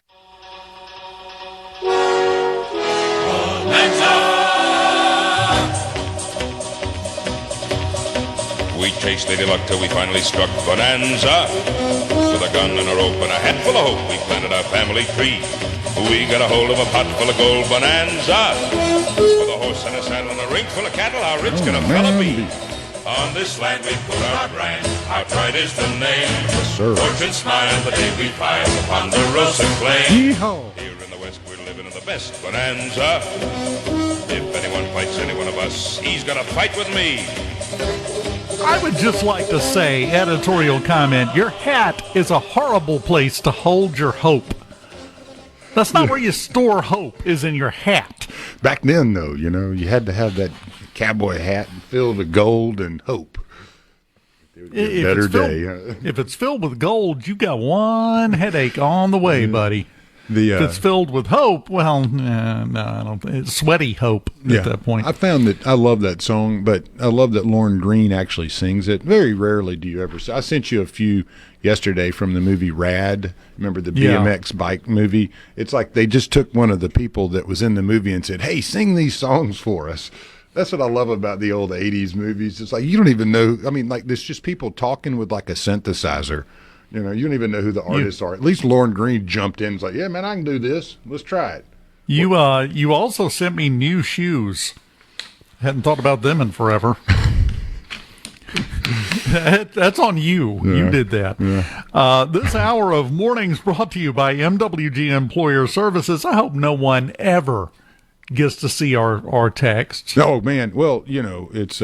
We chased Lady Luck till we finally struck Bonanza. With a gun and a rope and a handful of hope, we planted our family tree. We got a hold of a pot full of gold Bonanza. With a horse and a saddle and a ring full of cattle, how rich can a fella be? On this land we put our brand, our pride is the name. Yes, sir. Fortune smiled the day we filed the Ponderosa claim. Here in the West we're living in the best Bonanza. If anyone fights any one of us, he's gonna fight with me. I would just like to say, editorial comment, your hat is a horrible place to hold your hope. That's not where you store hope, is in your hat. Back then, though, you had to have that cowboy hat filled with gold and hope. It would be a better day. If it's filled with gold, you got one headache on the way, buddy. If it's filled with hope, well, no, I don't. It's sweaty hope at that point. I found that I love that song, but I love that Lauren Green actually sings it. Very rarely do you ever. I sent you a few yesterday from the movie Rad. Remember the BMX bike movie? It's like they just took one of the people that was in the movie and said, "Hey, sing these songs for us." That's what I love about the old 80s movies. It's like you don't even know. I mean, like there's just people talking with like a synthesizer. You don't even know who the artists are. At least Lauren Green jumped in and was like, yeah, man, I can do this. Let's try it. You also sent me new shoes. Hadn't thought about them in forever. That's on you. Yeah. You did that. Yeah. This hour of mornings brought to you by MWG Employer Services. I hope no one ever gets to see our texts. Oh, man. Well, it's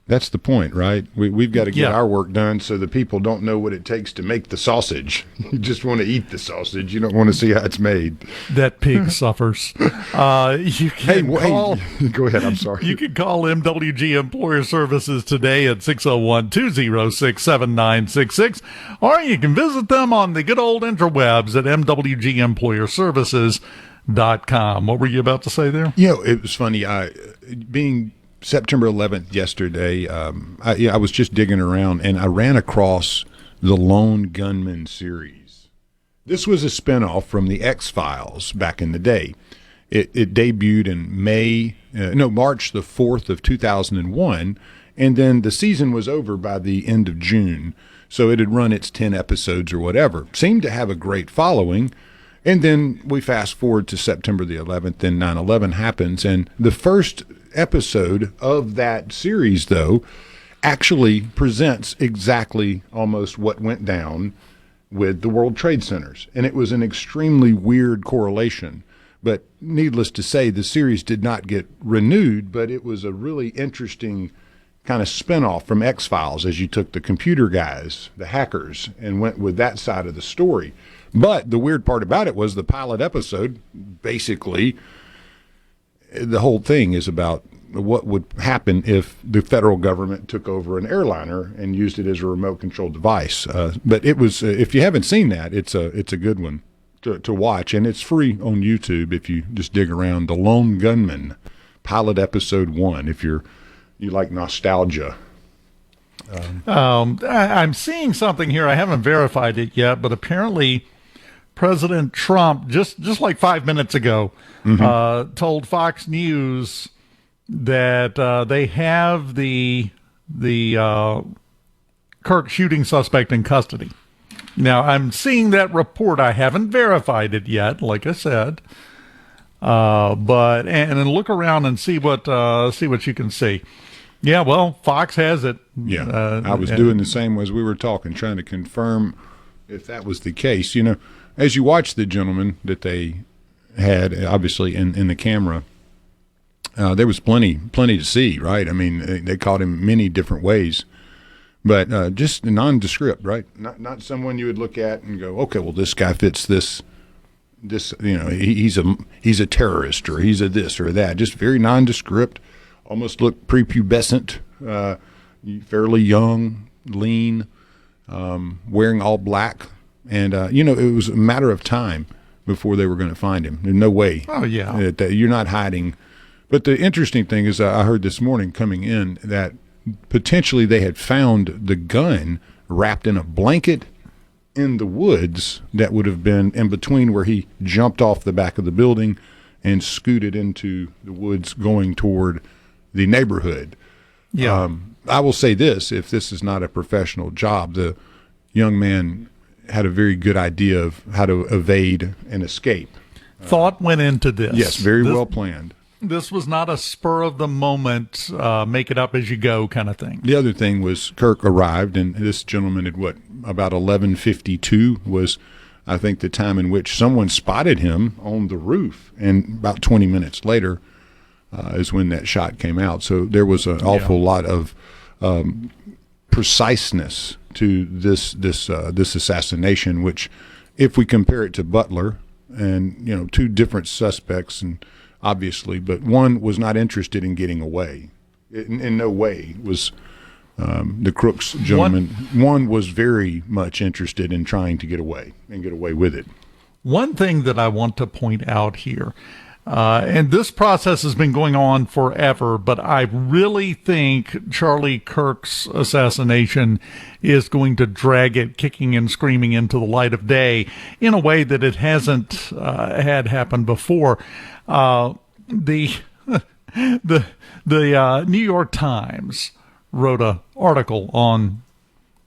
that's the point, right? We've got to get our work done so the people don't know what it takes to make the sausage. You just want to eat the sausage. You don't want to see how it's made. That pig suffers. You can call. Hey, go ahead. I'm sorry. You can call MWG Employer Services today at 601-206-7966, or you can visit them on the good old interwebs at MWGEmployerServices.com. What were you about to say there? It was funny. Being September 11th yesterday, I was just digging around, and I ran across the Lone Gunman series. This was a spinoff from the X-Files back in the day. It debuted in March the 4th of 2001, and then the season was over by the end of June. So it had run its 10 episodes or whatever. Seemed to have a great following. And then we fast forward to September the 11th, and 9/11 happens. And the first episode of that series, though, actually presents exactly almost what went down with the World Trade Centers. And it was an extremely weird correlation. But needless to say, the series did not get renewed, but it was a really interesting kind of spinoff from X-Files as you took the computer guys, the hackers, and went with that side of the story. But the weird part about it was the pilot episode, basically, the whole thing is about what would happen if the federal government took over an airliner and used it as a remote control device. But it was, if you haven't seen that, it's a good one to watch, and it's free on YouTube if you just dig around. The Lone Gunman, pilot episode 1, if you like nostalgia. I'm seeing something here. I haven't verified it yet, but apparently President Trump, just like 5 minutes ago, told Fox News that they have the Kirk shooting suspect in custody. Now, I'm seeing that report. I haven't verified it yet, like I said. But and look around and see what you can see. Yeah, well, Fox has it. Yeah, I was doing the same as we were talking, trying to confirm if that was the case. You know, as you watch the gentleman that they had, obviously in the camera, there was plenty to see, right? I mean, they caught him many different ways. But just nondescript, right? Not someone you would look at and go, okay, well, this guy fits this. You know, he's a terrorist, or he's a this or that. Just very nondescript, almost looked prepubescent, fairly young, lean, wearing all black, and you know, it was a matter of time before they were going to find him. There's no way. Oh yeah, that you're not hiding. But the interesting thing is, I heard this morning coming in that potentially they had found the gun wrapped in a blanket in the woods that would have been in between where he jumped off the back of the building and scooted into the woods going toward the neighborhood. Yeah. I will say this, if this is not a professional job, the young man had a very good idea of how to evade and escape. Thought went into this. Yes, very well planned. This was not a spur of the moment, make it up as you go kind of thing. The other thing was Kirk arrived, and this gentleman at about 11:52 was, I think, the time in which someone spotted him on the roof, and about 20 minutes later is when that shot came out. So there was an awful lot of preciseness to this assassination, which, if we compare it to Butler, and you know, two different suspects, and obviously, but one was not interested in getting away. In no way was the Crooks gentleman. One was very much interested in trying to get away and get away with it. One thing that I want to point out here, and this process has been going on forever, but I really think Charlie Kirk's assassination is going to drag it kicking and screaming into the light of day in a way that it hasn't had happened before. The New York Times wrote an article on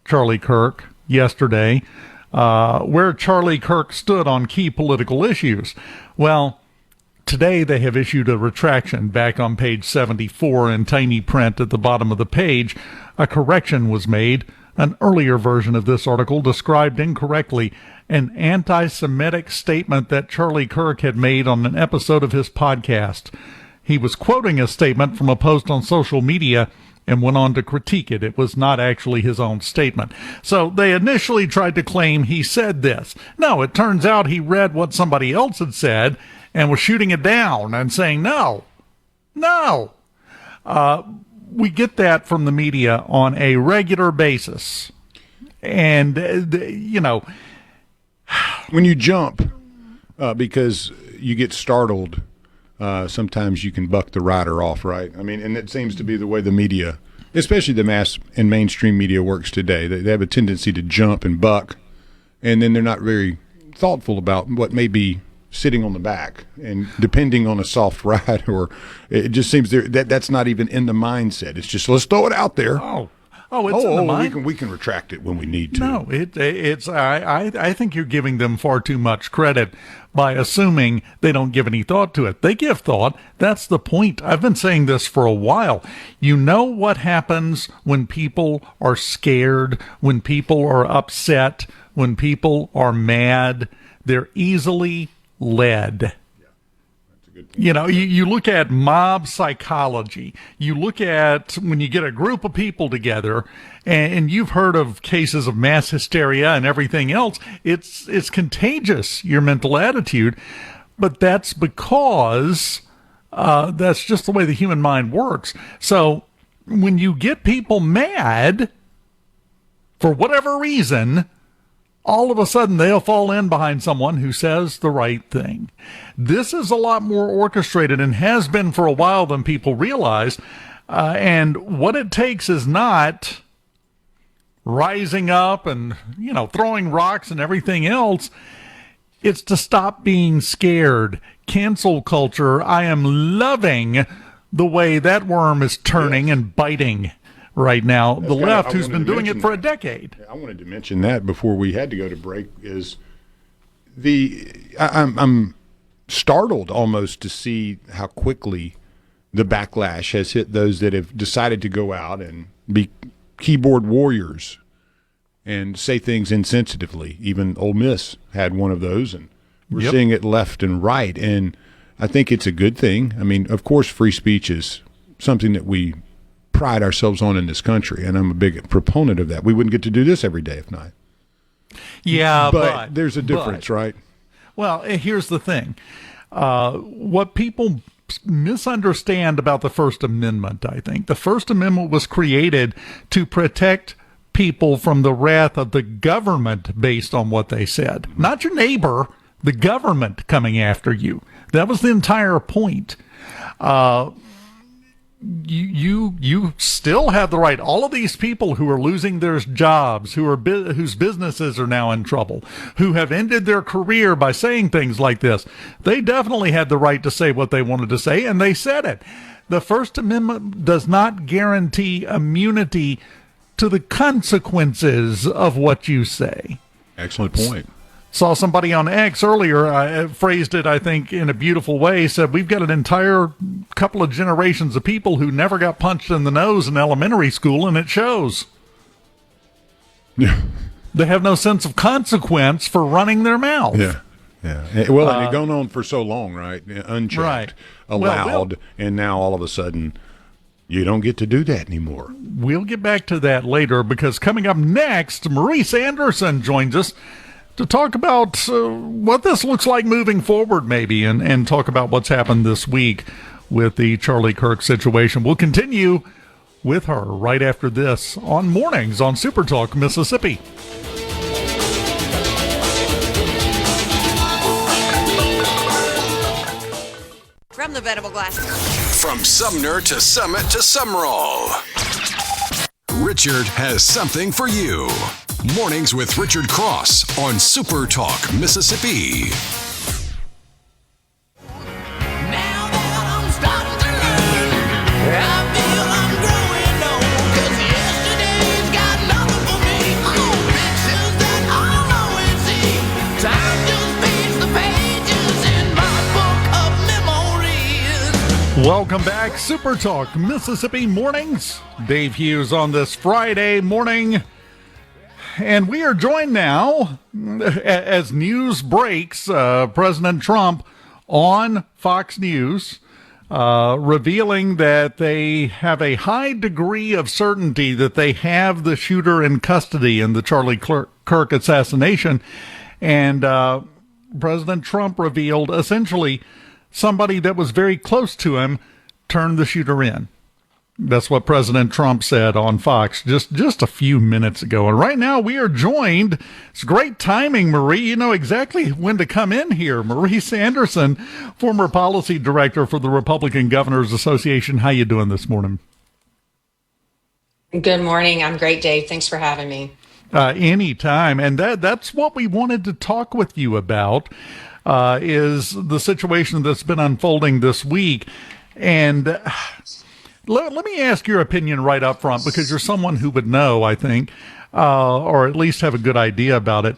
Charlie Kirk yesterday, where Charlie Kirk stood on key political issues. Well, today they have issued a retraction. Back on page 74 in tiny print at the bottom of the page, a correction was made. An earlier version of this article described incorrectly an anti-Semitic statement that Charlie Kirk had made on an episode of his podcast. He was quoting a statement from a post on social media and went on to critique it. It was not actually his own statement. So they initially tried to claim he said this. No, it turns out he read what somebody else had said and was shooting it down and saying, no. We get that from the media on a regular basis. And, you know, when you jump because you get startled, sometimes you can buck the rider off, right? I mean, and it seems to be the way the media, especially the mass and mainstream media, works today. They have a tendency to jump and buck, and then they're not very thoughtful about what may be sitting on the back, and depending on a soft ride, or it just seems that's not even in the mindset. It's just, let's throw it out there. Oh, Oh, it's in the mind. We can retract it when we need to. No, I think you're giving them far too much credit by assuming they don't give any thought to it. They give thought. That's the point. I've been saying this for a while. You know what happens when people are scared, when people are upset, when people are mad? They're easily led. You know, you look at mob psychology. You look at when you get a group of people together, and you've heard of cases of mass hysteria and everything else. It's contagious, your mental attitude, but that's because that's just the way the human mind works. So when you get people mad for whatever reason, all of a sudden they'll fall in behind someone who says the right thing. This is a lot more orchestrated and has been for a while than people realize. And what it takes is not rising up and, throwing rocks and everything else. It's to stop being scared. Cancel culture. I am loving the way that worm is turning and biting right now. The left, who's been doing it for a decade. I wanted to mention that before we had to go to break, is I'm startled almost to see how quickly the backlash has hit those that have decided to go out and be keyboard warriors and say things insensitively. Even Ole Miss had one of those, and we're seeing it left and right. And I think it's a good thing. I mean, of course, free speech is something that we pride ourselves on in this country, and I'm a big proponent of that. We wouldn't get to do this every day if not. Yeah, but there's a difference, right? Well, here's the thing. What people misunderstand about the First Amendment, I think. The First Amendment was created to protect people from the wrath of the government based on what they said. Not your neighbor, the government coming after you. That was the entire point. You still have the right. All of these people who are losing their jobs, whose businesses are now in trouble, who have ended their career by saying things like this, they definitely had the right to say what they wanted to say, and they said it. The First Amendment does not guarantee immunity to the consequences of what you say. Excellent point. Saw somebody on X earlier, phrased it, I think, in a beautiful way, said we've got an entire couple of generations of people who never got punched in the nose in elementary school, and it shows. Yeah. They have no sense of consequence for running their mouth. Yeah. Well, and it's gone on for so long, right? Unchecked, right. allowed, and now all of a sudden you don't get to do that anymore. We'll get back to that later, because coming up next, Marie Sanderson joins us to talk about what this looks like moving forward, maybe, and talk about what's happened this week with the Charlie Kirk situation. We'll continue with her right after this on Mornings on SuperTalk Mississippi. From the Venable Glass. From Sumner to Summit to Summerall, Richard has something for you. Mornings with Richard Cross on SuperTalk Mississippi. Now that I'm starting to learn, I feel I'm growing old, 'cause yesterday's got nothing for me. Pictures that I'll always see. Time just fades the pages in my book of memories. Welcome back, SuperTalk Mississippi Mornings. Dave Hughes on this Friday morning. And we are joined now, as news breaks, President Trump on Fox News, revealing that they have a high degree of certainty that they have the shooter in custody in the Charlie Kirk assassination. And President Trump revealed essentially somebody that was very close to him turned the shooter in. That's what President Trump said on Fox just a few minutes ago. And right now we are joined. It's great timing, Marie. You know exactly when to come in here. Marie Sanderson, former policy director for the Republican Governors Association. How you doing this morning? Good morning. I'm great, Dave. Thanks for having me. Anytime. And that's what we wanted to talk with you about, is the situation that's been unfolding this week. And Let me ask your opinion right up front, because you're someone who would know, I think, or at least have a good idea about it.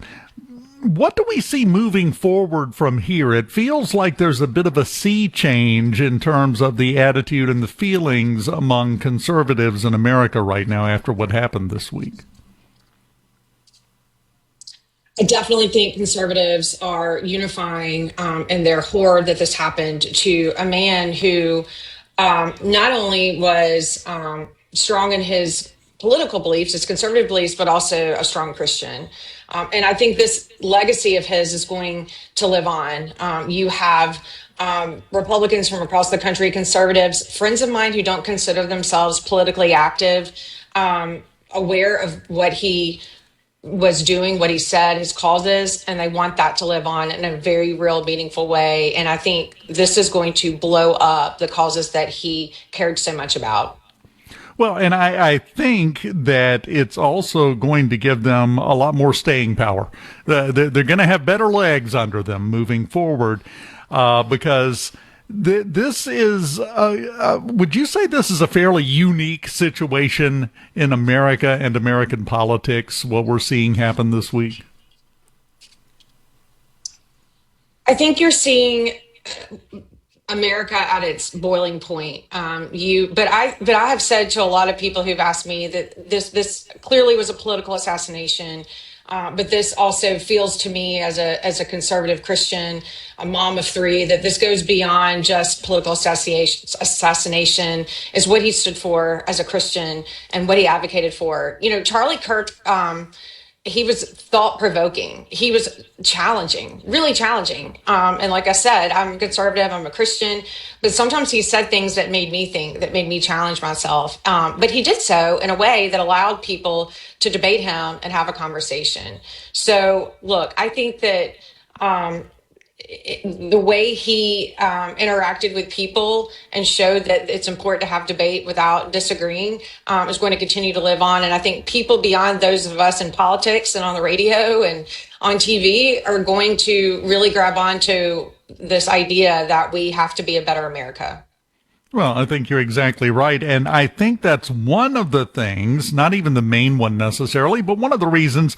What do we see moving forward from here? It feels like there's a bit of a sea change in terms of the attitude and the feelings among conservatives in America right now after what happened this week. I definitely think conservatives are unifying in their horror that this happened to a man who not only was strong in his political beliefs, his conservative beliefs, but also a strong Christian. And I think this legacy of his is going to live on. You have Republicans from across the country, conservatives, friends of mine who don't consider themselves politically active, aware of what he was doing, what he said, his causes, and they want that to live on in a very real, meaningful way. And I think this is going to blow up the causes that he cared so much about. Well, and I think that it's also going to give them a lot more staying power. They're going to have better legs under them moving forward, because this is, would you say this is a fairly unique situation in America and American politics, what we're seeing happen this week? I think you're seeing America at its boiling point. But I have said to a lot of people who've asked me that this clearly was a political assassination. But this also feels to me as a conservative Christian, a mom of three, that this goes beyond just political assassination, is what he stood for as a Christian and what he advocated for. You know, Charlie Kirk, he was thought-provoking. He was challenging, really challenging. And like I said, I'm conservative, I'm a Christian, but sometimes he said things that made me think, that made me challenge myself. But he did so in a way that allowed people to debate him and have a conversation. So look, I think that the way he interacted with people and showed that it's important to have debate without disagreeing is going to continue to live on. And I think people beyond those of us in politics and on the radio and on TV are going to really grab onto this idea that we have to be a better America. Well, I think you're exactly right. And I think that's one of the things, not even the main one necessarily, but one of the reasons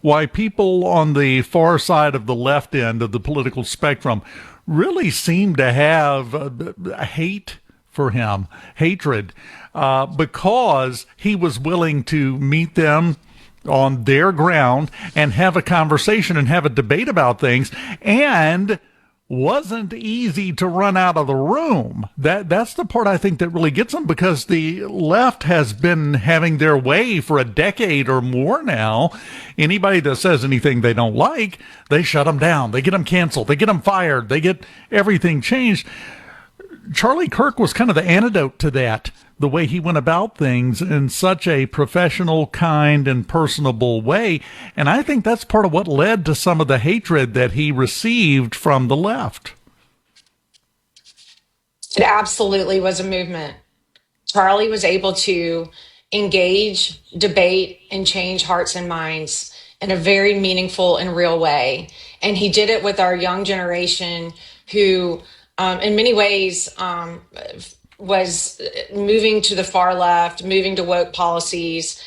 why people on the far side of the left end of the political spectrum really seem to have hate for him, hatred, because he was willing to meet them on their ground and have a conversation and have a debate about things, and wasn't easy to run out of the room. That's the part I think that really gets them, because the left has been having their way for a decade or more now. Anybody that says anything they don't like, they shut them down. They get them canceled. They get them fired. They get everything changed. Charlie Kirk was kind of the antidote to that, the way he went about things in such a professional, kind, and personable way. And I think that's part of what led to some of the hatred that he received from the left. It absolutely was a movement. Charlie was able to engage, debate, and change hearts and minds in a very meaningful and real way. And he did it with our young generation who, in many ways, was moving to the far left, moving to woke policies,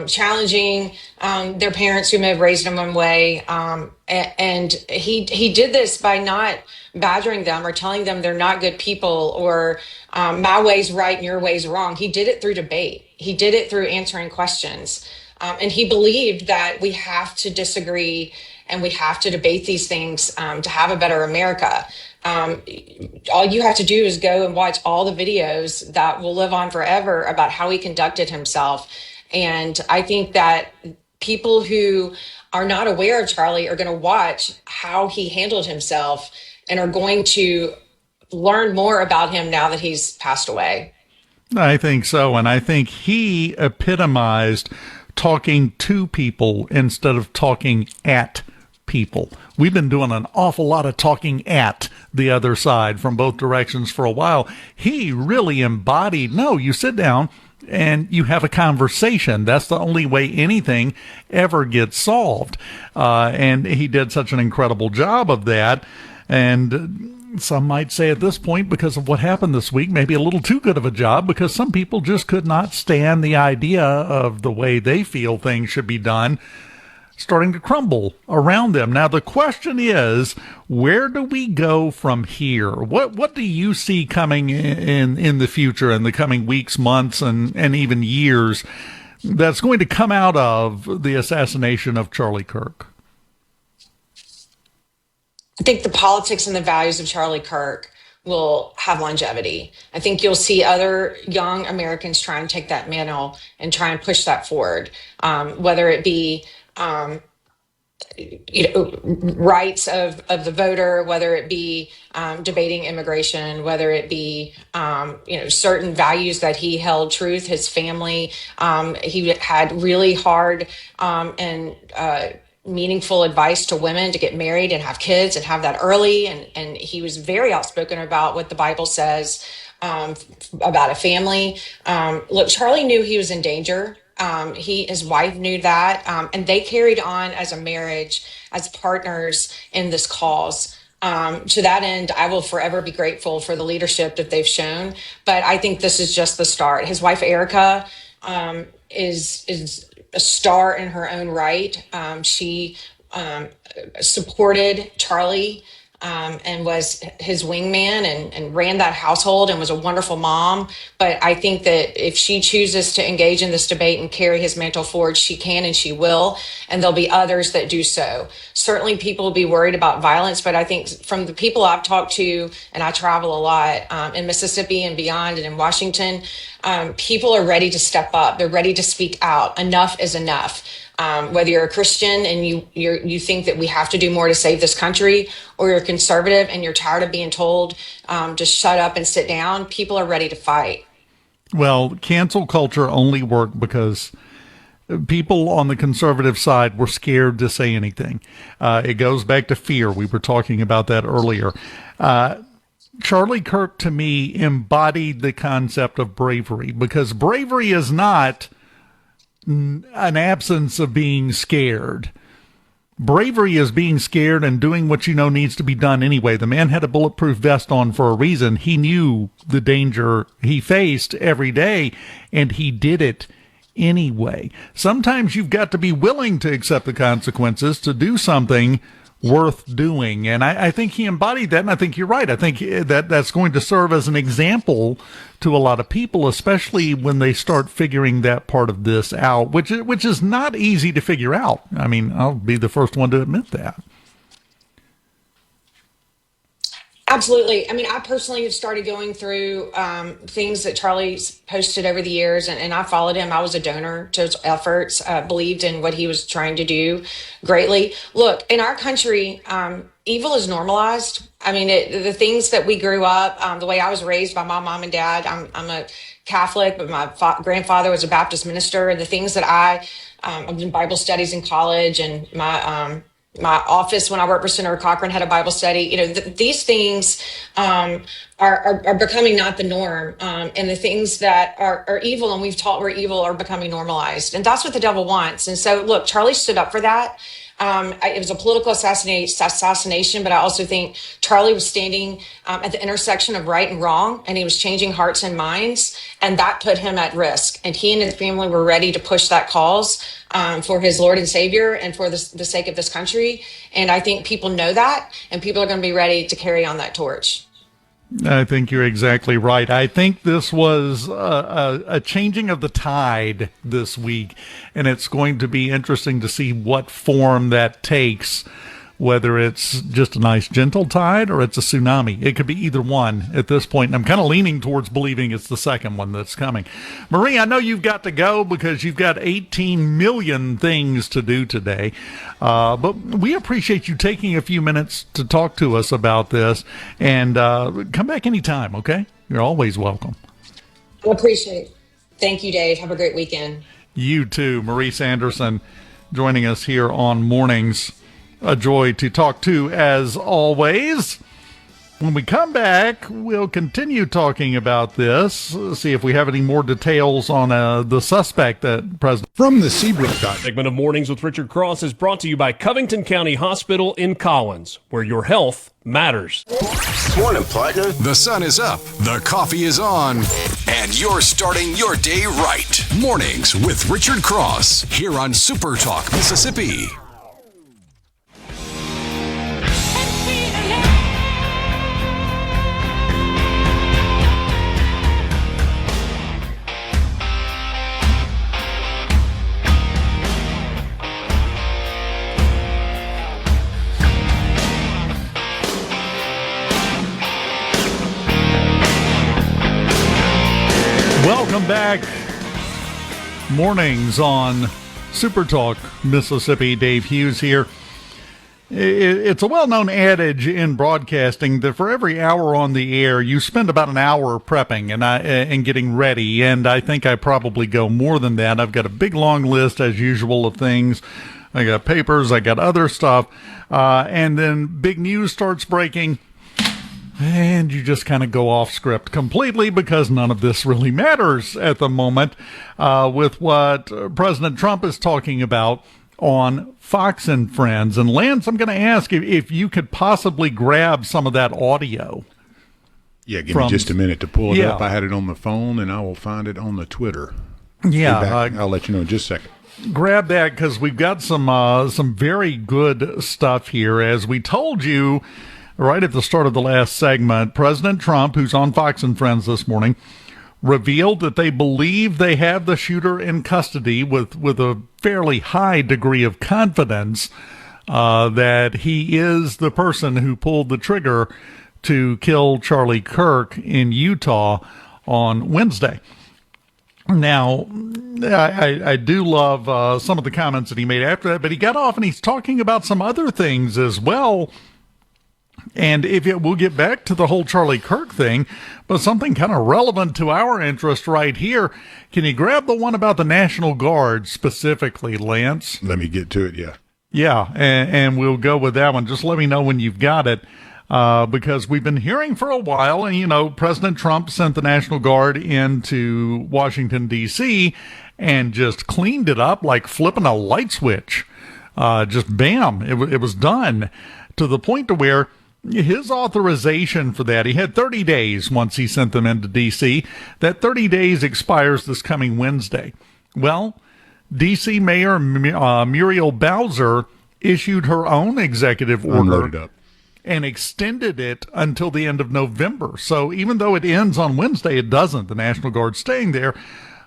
challenging their parents who may have raised them one way. And he did this by not badgering them or telling them they're not good people, or my way's right and your way's wrong. He did it through debate. He did it through answering questions. And he believed that we have to disagree and we have to debate these things to have a better America. All you have to do is go and watch all the videos that will live on forever about how he conducted himself. And I think that people who are not aware of Charlie are going to watch how he handled himself and are going to learn more about him now that he's passed away. I think so. And I think he epitomized talking to people instead of talking at people. We've been doing an awful lot of talking at the other side from both directions for a while. He really embodied, no, you sit down and you have a conversation. That's the only way anything ever gets solved. And he did such an incredible job of that. And some might say at this point, because of what happened this week, maybe a little too good of a job, because some people just could not stand the idea of the way they feel things should be done starting to crumble around them. Now, the question is, where do we go from here? What do you see coming in the future, in the coming weeks, months, and even years, that's going to come out of the assassination of Charlie Kirk? I think the politics and the values of Charlie Kirk will have longevity. I think you'll see other young Americans try and take that mantle and try and push that forward, whether it be rights of the voter, whether it be debating immigration, whether it be certain values that he held truth, his family. He had really hard and meaningful advice to women to get married and have kids and have that early. And he was very outspoken about what the Bible says about a family. Look, Charlie knew he was in danger. His wife knew that, and they carried on as a marriage, as partners in this cause. To that end, I will forever be grateful for the leadership that they've shown. But I think this is just the start. His wife, Erica, is a star in her own right. She supported Charlie and was his wingman and ran that household and was a wonderful mom. But I think that if she chooses to engage in this debate and carry his mantle forward, she can and she will. And there'll be others that do so. Certainly people will be worried about violence, but I think from the people I've talked to, and I travel a lot in Mississippi and beyond and in Washington, people are ready to step up. They're ready to speak out. Enough is enough. Whether you're a Christian and you think that we have to do more to save this country, or you're conservative and you're tired of being told to shut up and sit down, people are ready to fight. Well, cancel culture only worked because people on the conservative side were scared to say anything. It goes back to fear. We were talking about that earlier. Charlie Kirk, to me, embodied the concept of bravery, because bravery is not an absence of being scared. Bravery is being scared and doing what you know needs to be done anyway. The man had a bulletproof vest on for a reason. He knew the danger he faced every day, and he did it anyway. Sometimes you've got to be willing to accept the consequences to do something worth doing. And I think he embodied that, and I think you're right. I think that's going to serve as an example to a lot of people, especially when they start figuring that part of this out, which is not easy to figure out. I mean, I'll be the first one to admit that. Absolutely. I mean, I personally have started going through things that Charlie's posted over the years, and I followed him. I was a donor to his efforts, believed in what he was trying to do greatly. Look, in our country, evil is normalized. I mean, the things that we grew up, the way I was raised by my mom and dad, I'm a Catholic, but my grandfather was a Baptist minister. And the things that I was in Bible studies in college, and my office when I worked for Senator Cochran had a Bible study. You know, these things are becoming not the norm, and the things that are evil and we've taught we're evil are becoming normalized, and that's what the devil wants. And so, look, Charlie stood up for that. It was a political assassination, but I also think Charlie was standing at the intersection of right and wrong, and he was changing hearts and minds, and that put him at risk. And he and his family were ready to push that cause for his Lord and Savior and for the sake of this country. And I think people know that, and people are going to be ready to carry on that torch. I think you're exactly right. I think this was a changing of the tide this week, and it's going to be interesting to see what form that takes, whether it's just a nice gentle tide or it's a tsunami. It could be either one at this point, and I'm kind of leaning towards believing it's the second one that's coming. Marie, I know you've got to go because you've got 18 million things to do today, but we appreciate you taking a few minutes to talk to us about this, and come back anytime, okay? You're always welcome. I appreciate it. Thank you, Dave. Have a great weekend. You too. Marie Sanderson joining us here on Mornings. A joy to talk to, as always. When we come back, we'll continue talking about this, see if we have any more details on the suspect that President... From the Seabrook segment of Mornings with Richard Cross is brought to you by Covington County Hospital in Collins, where your health matters. Morning, partner. The sun is up, the coffee is on, and you're starting your day right. Mornings with Richard Cross, here on SuperTalk, Mississippi. Welcome back. Mornings on SuperTalk, Mississippi. Dave Hughes here. It's a well-known adage in broadcasting that for every hour on the air, you spend about an hour prepping and getting ready. And I think I probably go more than that. I've got a big, long list, as usual, of things. I got papers. I got other stuff. And then big news starts breaking. And you just kind of go off script completely because none of this really matters at the moment with what President Trump is talking about on Fox and Friends. And Lance, I'm going to ask if you could possibly grab some of that audio. Yeah, give me just a minute to pull it up. I had it on the phone, and I will find it on the Twitter. Yeah. I'll let you know in just a second. Grab that because we've got some very good stuff here. As we told you right at the start of the last segment, President Trump, who's on Fox and Friends this morning, revealed that they believe they have the shooter in custody with a fairly high degree of confidence that he is the person who pulled the trigger to kill Charlie Kirk in Utah on Wednesday. Now, I do love some of the comments that he made after that, but he got off and he's talking about some other things as well. And we'll get back to the whole Charlie Kirk thing, but something kind of relevant to our interest right here. Can you grab the one about the National Guard specifically, Lance? Let me get to it, yeah. Yeah, and we'll go with that one. Just let me know when you've got it, because we've been hearing for a while, and, President Trump sent the National Guard into Washington, D.C., and just cleaned it up like flipping a light switch. Just bam, it was done, to the point to where his authorization for that, he had 30 days once he sent them into D.C. That 30 days expires this coming Wednesday. Well, D.C. Mayor Muriel Bowser issued her own executive order and extended it until the end of November. So even though it ends on Wednesday, it doesn't. The National Guard's staying there.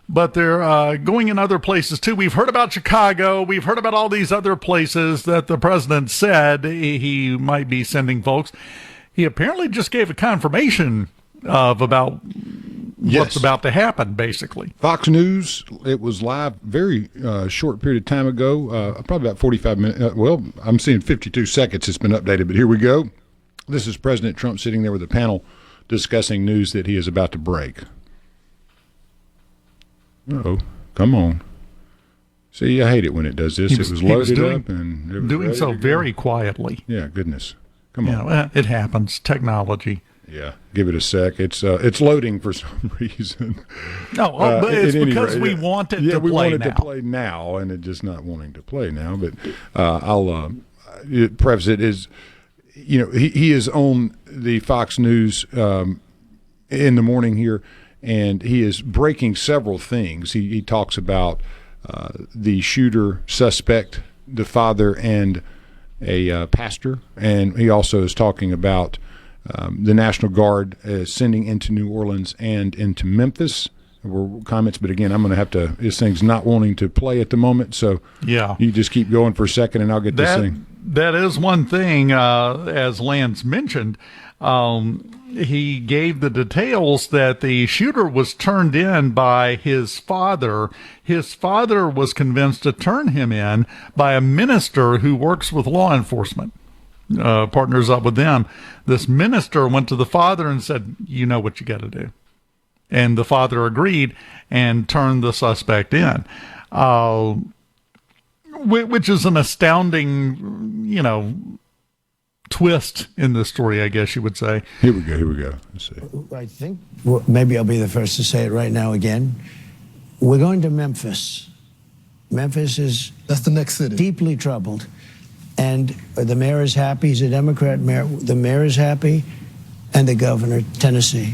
But they're going in other places, too. We've heard about Chicago. We've heard about all these other places that the president said he might be sending folks. He apparently just gave a confirmation about what's about to happen, basically. Fox News, it was live very short period of time ago, probably about 45 minutes. I'm seeing 52 seconds it's been updated, but here we go. This is President Trump sitting there with a panel discussing news that he is about to break. Uh-oh, come on. See, I hate it when it does this. It was loaded up and it was doing so very quietly. Yeah, goodness. Come on. Yeah, it happens. Technology. Yeah, give it a sec. It's loading for some reason. No, but it's because we want it to play now. Yeah, we want it to play now, and it's just not wanting to play now. But I'll preface it is, he is on the Fox News in the morning here, and he is breaking several things. He talks about the shooter suspect, the father, and a pastor. And he also is talking about the National Guard sending into New Orleans and into Memphis. There were comments, but again, I'm going to have to – this thing's not wanting to play at the moment. So you just keep going for a second, and I'll get this thing. That is one thing, as Lance mentioned. He gave the details that the shooter was turned in by his father. His father was convinced to turn him in by a minister who works with law enforcement, partners up with them. This minister went to the father and said, you know what you got to do. And the father agreed and turned the suspect in, which is an astounding, twist in this story, I guess you would say. Here we go. Let's see. I think maybe I'll be the first to say it right now again. We're going to Memphis. Memphis that's the next city. Deeply troubled. And the mayor is happy. He's a Democrat mayor. The mayor is happy. And the governor, Tennessee,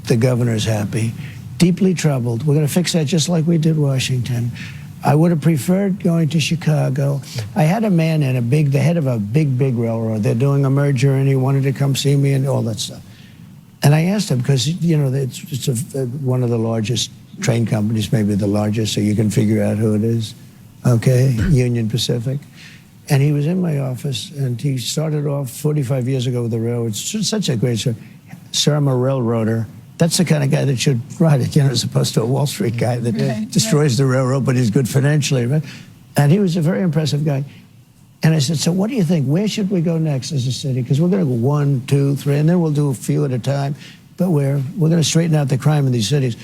the governor is happy. Deeply troubled. We're going to fix that just like we did Washington. I would have preferred going to Chicago. I had a man the head of a big railroad. They're doing a merger, and he wanted to come see me and all that stuff. And I asked him, because, it's one of the largest train companies, maybe the largest, so you can figure out who it is. Okay, Union Pacific. And he was in my office, and he started off 45 years ago with the railroad. It's such a great story. Sir, I'm a railroader. That's the kind of guy that should ride it, as opposed to a Wall Street guy that destroys the railroad, but he's good financially, right? And he was a very impressive guy. And I said, so what do you think? Where should we go next as a city? Because we're going to go 1, 2, 3, and then we'll do a few at a time. But we're going to straighten out the crime in these cities.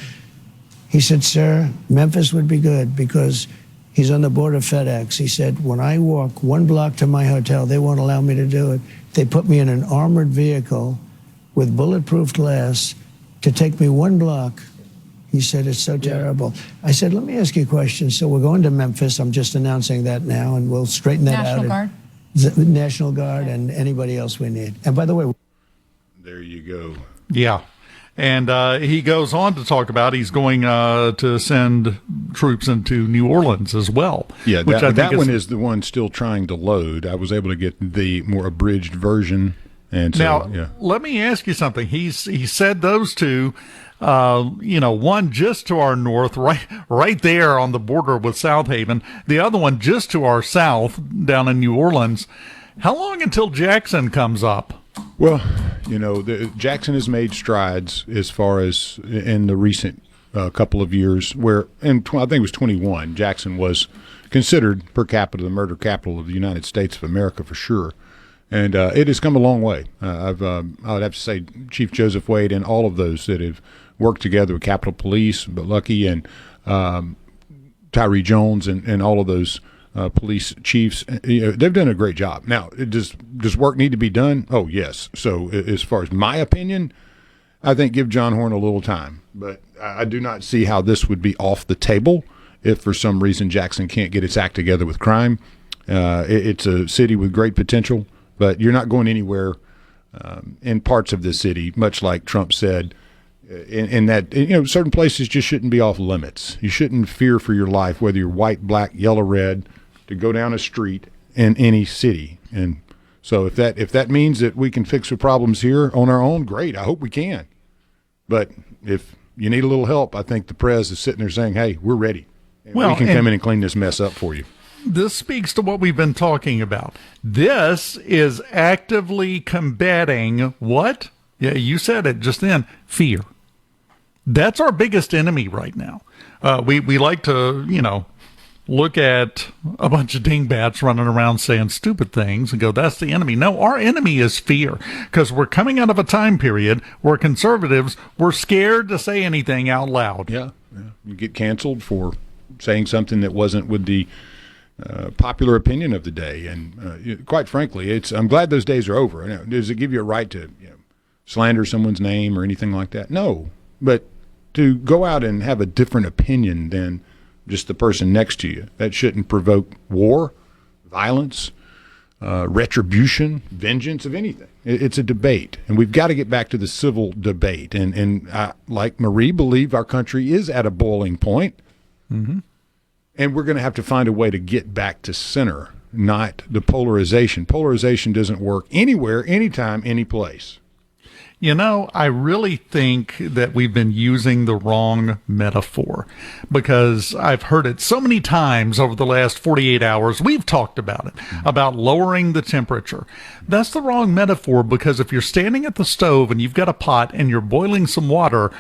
He said, sir, Memphis would be good because he's on the board of FedEx. He said, when I walk 1 block to my hotel, they won't allow me to do it. They put me in an armored vehicle with bulletproof glass to take me 1 block. He said, it's so terrible. I said, let me ask you a question. So we're going to Memphis. I'm just announcing that now, and we'll straighten that out. National Guard and anybody else we need. And by the way... There you go. Yeah. And he goes on to talk about he's going to send troops into New Orleans as well. Yeah, that one is the one still trying to load. I was able to get the more abridged version. And so, now, let me ask you something. He said those two, one just to our north, right there on the border with South Haven. The other one just to our south down in New Orleans. How long until Jackson comes up? Well, Jackson has made strides as far as in the recent couple of years where, I think it was 21, Jackson was considered per capita the murder capital of the United States of America for sure. And it has come a long way. I would have to say Chief Joseph Wade and all of those that have worked together with Capitol Police, but Lucky and Tyree Jones and all of those police chiefs, they've done a great job. Now, does work need to be done? Oh, yes. So as far as my opinion, I think give John Horn a little time. But I do not see how this would be off the table if for some reason Jackson can't get its act together with crime. It's a city with great potential. But you're not going anywhere in parts of this city, much like Trump said, in that certain places just shouldn't be off limits. You shouldn't fear for your life, whether you're white, black, yellow, red, to go down a street in any city. And so if that means that we can fix the problems here on our own, great. I hope we can. But if you need a little help, I think the prez is sitting there saying, hey, we're ready. And we can come in and clean this mess up for you. This speaks to what we've been talking about. This is actively combating what? Yeah, you said it just then, fear. That's our biggest enemy right now. We like to, look at a bunch of dingbats running around saying stupid things and go, that's the enemy. No, our enemy is fear, because we're coming out of a time period where conservatives were scared to say anything out loud. Yeah. You get canceled for saying something that wasn't with the popular opinion of the day, and quite frankly, I'm glad those days are over. Does it give you a right to slander someone's name or anything like that? No, but to go out and have a different opinion than just the person next to you, that shouldn't provoke war, violence, retribution, vengeance of anything. It's a debate, and we've got to get back to the civil debate. And I, like Marie, believe our country is at a boiling point. Mm-hmm. And we're going to have to find a way to get back to center, not the polarization. Polarization doesn't work anywhere, anytime, any place. I really think that we've been using the wrong metaphor, because I've heard it so many times over the last 48 hours. We've talked about it, about lowering the temperature. That's the wrong metaphor, because if you're standing at the stove and you've got a pot and you're boiling some water,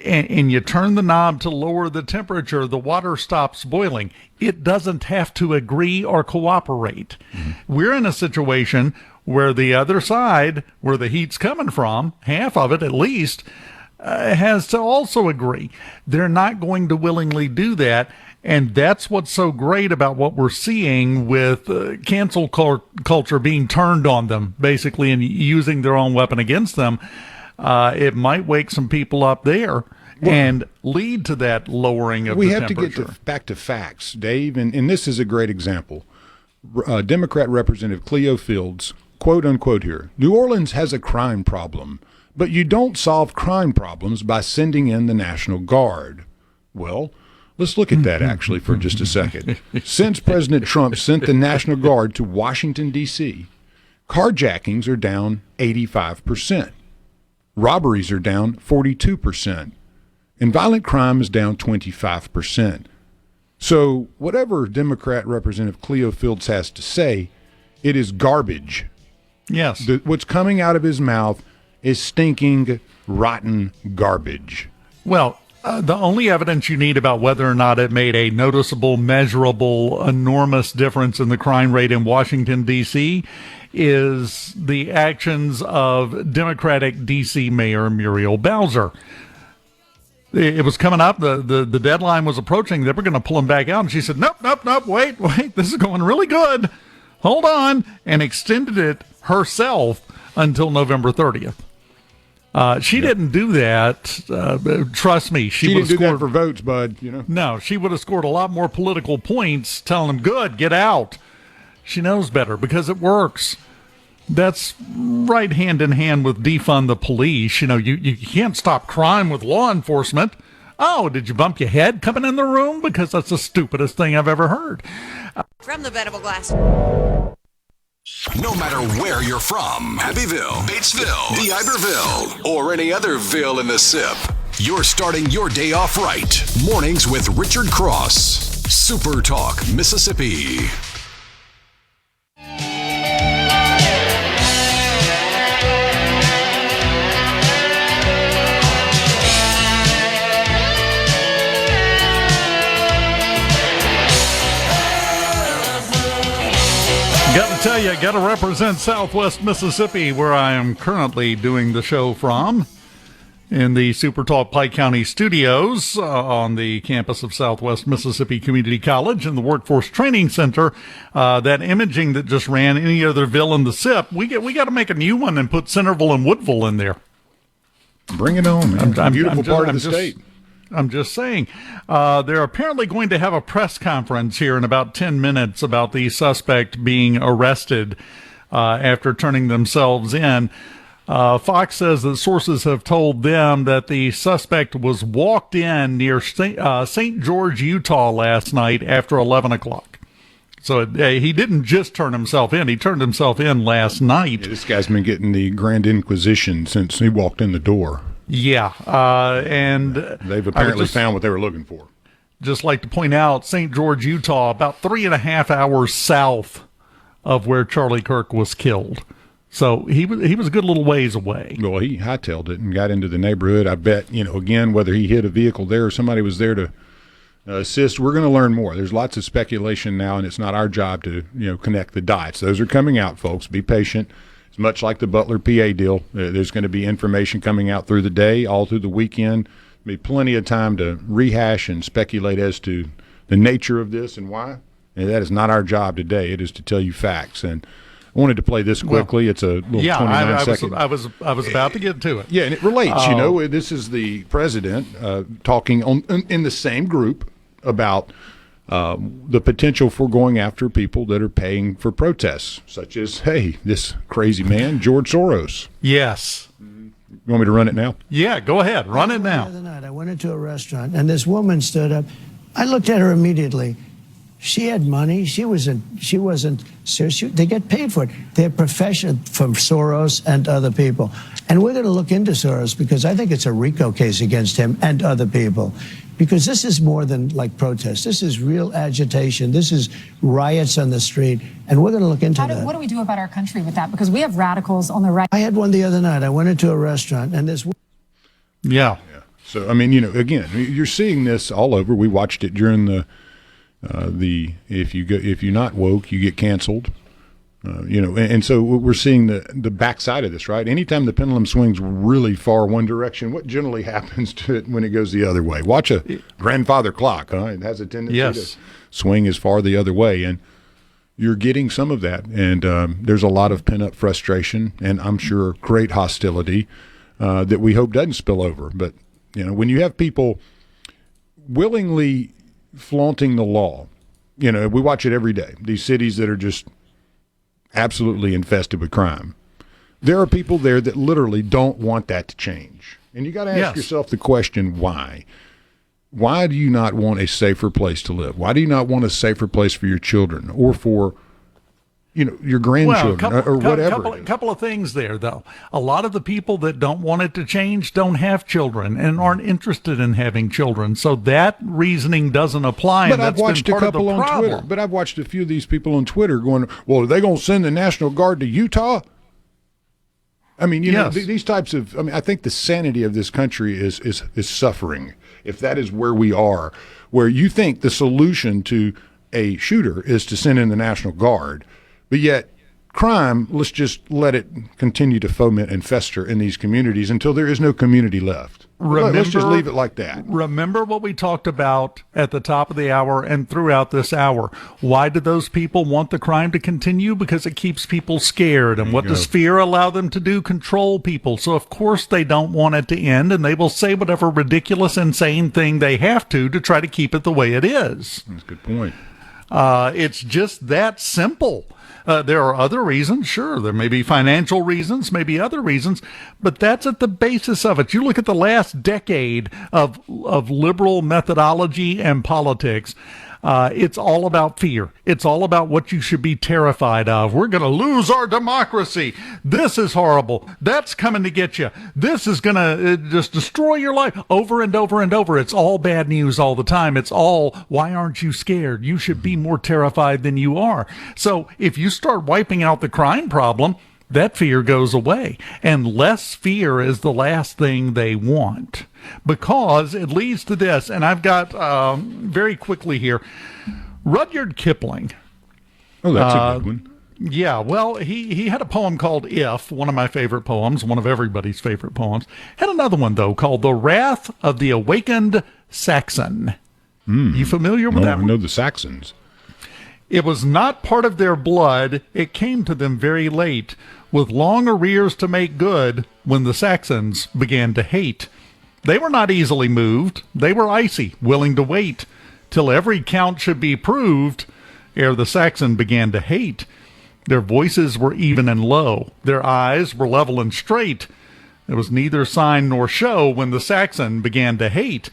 and you turn the knob to lower the temperature, the water stops boiling. It doesn't have to agree or cooperate. Mm-hmm. We're in a situation where the other side, where the heat's coming from, half of it at least, has to also agree. They're not going to willingly do that. And that's what's so great about what we're seeing with cancel culture being turned on them, basically, and using their own weapon against them. It might wake some people up there and lead to that lowering of the temperature. We have to get back to facts, Dave, and this is a great example. Democrat Representative Cleo Fields, quote unquote here, New Orleans has a crime problem, but you don't solve crime problems by sending in the National Guard. Well, let's look at that actually for just a second. Since President Trump sent the National Guard to Washington, D.C., carjackings are down 85%. Robberies are down 42%. And violent crime is down 25%. So whatever Democrat Representative Cleo Fields has to say, it is garbage. Yes. What's coming out of his mouth is stinking, rotten garbage. Well, the only evidence you need about whether or not it made a noticeable, measurable, enormous difference in the crime rate in Washington, D.C. is the actions of Democratic D.C. Mayor Muriel Bowser. It was coming up. The deadline was approaching. They were going to pull him back out. And she said, nope, wait. This is going really good. Hold on. And extended it herself until November 30th. She didn't do that. Trust me. She didn't do that for votes, bud. No, she would have scored a lot more political points telling them, good, get out. She knows better because it works. That's right hand in hand with defund the police. You can't stop crime with law enforcement. Oh, did you bump your head coming in the room? Because that's the stupidest thing I've ever heard. From the Venable Glass. No matter where you're from, Abbeville, Batesville, D'Iberville, or any other ville in the SIP, you're starting your day off right. Mornings with Richard Cross. Super Talk, Mississippi. Got to tell you, got to represent Southwest Mississippi, where I am currently doing the show from, in the SuperTalk Pike County studios on the campus of Southwest Mississippi Community College in the Workforce Training Center. That imaging that just ran any other ville in the SIP, we got to make a new one and put Centerville and Woodville in there. Bring it on, man. Beautiful part of the state. I'm just saying, they're apparently going to have a press conference here in about 10 minutes about the suspect being arrested after turning themselves in. Fox says that sources have told them that the suspect was walked in near St. George, Utah last night after 11 o'clock. So he didn't just turn himself in. He turned himself in last night. Yeah, this guy's been getting the Grand Inquisition since he walked in the door. Yeah, and they've apparently found what they were looking for. Just like to point out, St. George, Utah, about 3.5 hours south of where Charlie Kirk was killed. So he was a good little ways away. Well, he hightailed it and got into the neighborhood. I bet, again, whether he hit a vehicle there or somebody was there to assist, we're going to learn more. There's lots of speculation now, and it's not our job to connect the dots. Those are coming out, folks. Be patient. It's much like the Butler PA deal. There's going to be information coming out through the day, all through the weekend. There'll be plenty of time to rehash and speculate as to the nature of this and why. And that is not our job today. It is to tell you facts. And I wanted to play this quickly. It's a little 29-second. I was about to get to it. Yeah, and it relates. This is the president talking in the same group about the potential for going after people that are paying for protests, such as, hey, this crazy man, George Soros. Yes. You want me to run it now? Yeah, go ahead. Run it now. The other night, I went into a restaurant, and this woman stood up. I looked at her immediately. She had money. She wasn't serious. They get paid for it. They're professional from Soros and other people. And we're going to look into Soros because I think it's a RICO case against him and other people. Because this is more than like protest. This is real agitation. This is riots on the street. And we're going to look into that. What do we do about our country with that? Because we have radicals on the right. I had one the other night. I went into a restaurant and this. Yeah. So, I mean, again, you're seeing this all over. We watched it during the if you're not woke, you get canceled. And so we're seeing the backside of this, right? Anytime the pendulum swings really far one direction, what generally happens to it when it goes the other way? Watch a grandfather clock, huh? It has a tendency to swing as far the other way, and you're getting some of that. And there's a lot of pent-up frustration, and I'm sure great hostility that we hope doesn't spill over. But, when you have people willingly flaunting the law, we watch it every day, these cities that are just absolutely infested with crime. There are people there that literally don't want that to change. And you got to ask yourself the question, why? Why do you not want a safer place to live? Why do you not want a safer place for your children or for your grandchildren or whatever? A couple of things there, though. A lot of the people that don't want it to change don't have children and aren't interested in having children. So that reasoning doesn't apply. But I've watched a couple on Twitter. But I've watched a few of these people on Twitter going, well, are they going to send the National Guard to Utah? I mean, these types of, I think the sanity of this country is suffering. If that is where we are, where you think the solution to a shooter is to send in the National Guard, but yet crime, let's just let it continue to foment and fester in these communities until there is no community left. Let's just leave it like that. Remember what we talked about at the top of the hour and throughout this hour. Why do those people want the crime to continue? Because it keeps people scared. And what does fear allow them to do? Control people. So, of course, they don't want it to end, and they will say whatever ridiculous, insane thing they have to try to keep it the way it is. That's a good point. It's just that simple. There are other reasons, sure. There may be financial reasons, maybe other reasons, but that's at the basis of it. You look at the last decade of liberal methodology and politics. It's all about fear. It's all about what you should be terrified of. We're going to lose our democracy. This is horrible. That's coming to get you. This is going to just destroy your life over and over and over. It's all bad news all the time. It's all, why aren't you scared? You should be more terrified than you are. So if you start wiping out the crime problem, that fear goes away. And less fear is the last thing they want, because it leads to this. And I've got very quickly here, Rudyard Kipling. Oh, that's a good one. Yeah, well, he had a poem called If, one of my favorite poems, one of everybody's favorite poems. Had another one, though, called The Wrath of the Awakened Saxon. You familiar with that one? I know the Saxons. It was not part of their blood, it came to them very late, with long arrears to make good, when the Saxons began to hate. They were not easily moved, they were icy, willing to wait, till every count should be proved, ere the Saxon began to hate. Their voices were even and low, their eyes were level and straight. There was neither sign nor show when the Saxon began to hate.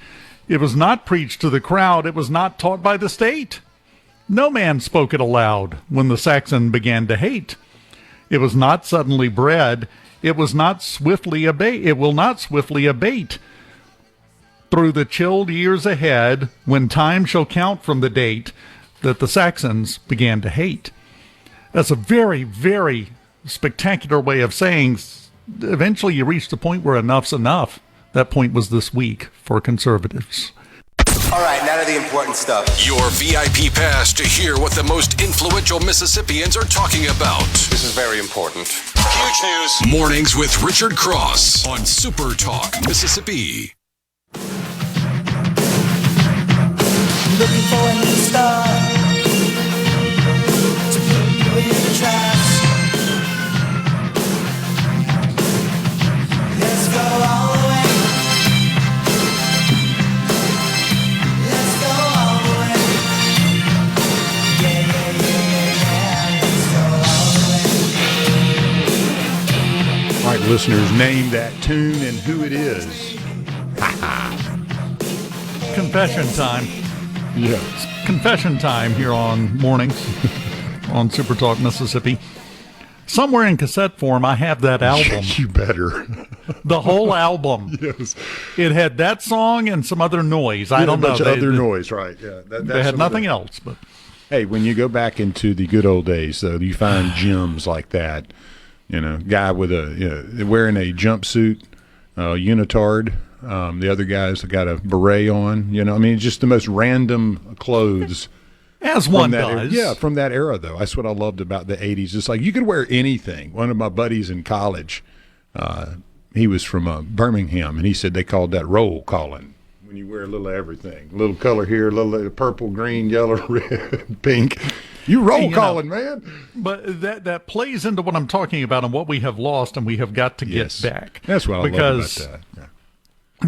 It was not preached to the crowd, it was not taught by the state. No man spoke it aloud when the Saxon began to hate. It was not suddenly bred. It was not swiftly abate. It will not swiftly abate. Through the chilled years ahead, when time shall count from the date that the Saxons began to hate. That's a very, very spectacular way of saying eventually you reach the point where enough's enough. That point was this week for conservatives. All right, now to the important stuff. Your VIP pass to hear what the most influential Mississippians are talking about. This is very important. Huge news. Mornings with Richard Cross on Super Talk, Mississippi. Looking for a new star to put you in the trance. Let's go all the way. Let's go all the way. Yeah, yeah, yeah, yeah, yeah. Let's go all the way. All right, listeners, name that tune and who it is. Confession time. Yes. Confession time here on Mornings on Super Talk, Mississippi. Somewhere in cassette form, I have that album. You better. The whole album. Yes. It had that song and some other noise. I don't know. Other noise, right. Yeah. They had nothing else. But hey, when you go back into the good old days, though, you find gems like that. You know, guy with wearing a jumpsuit, unitard. The other guy's got a beret on. You know, I mean, just the most random clothes As one does. Yeah, from that era, though. That's what I loved about the 80s. It's like you could wear anything. One of my buddies in college, he was from Birmingham, and he said they called that roll calling. When you wear a little of everything, a little color here, a little purple, green, yellow, red, pink. You roll calling, man. But that plays into what I'm talking about and what we have lost and we have got to get back. That's what I love about that. Yeah.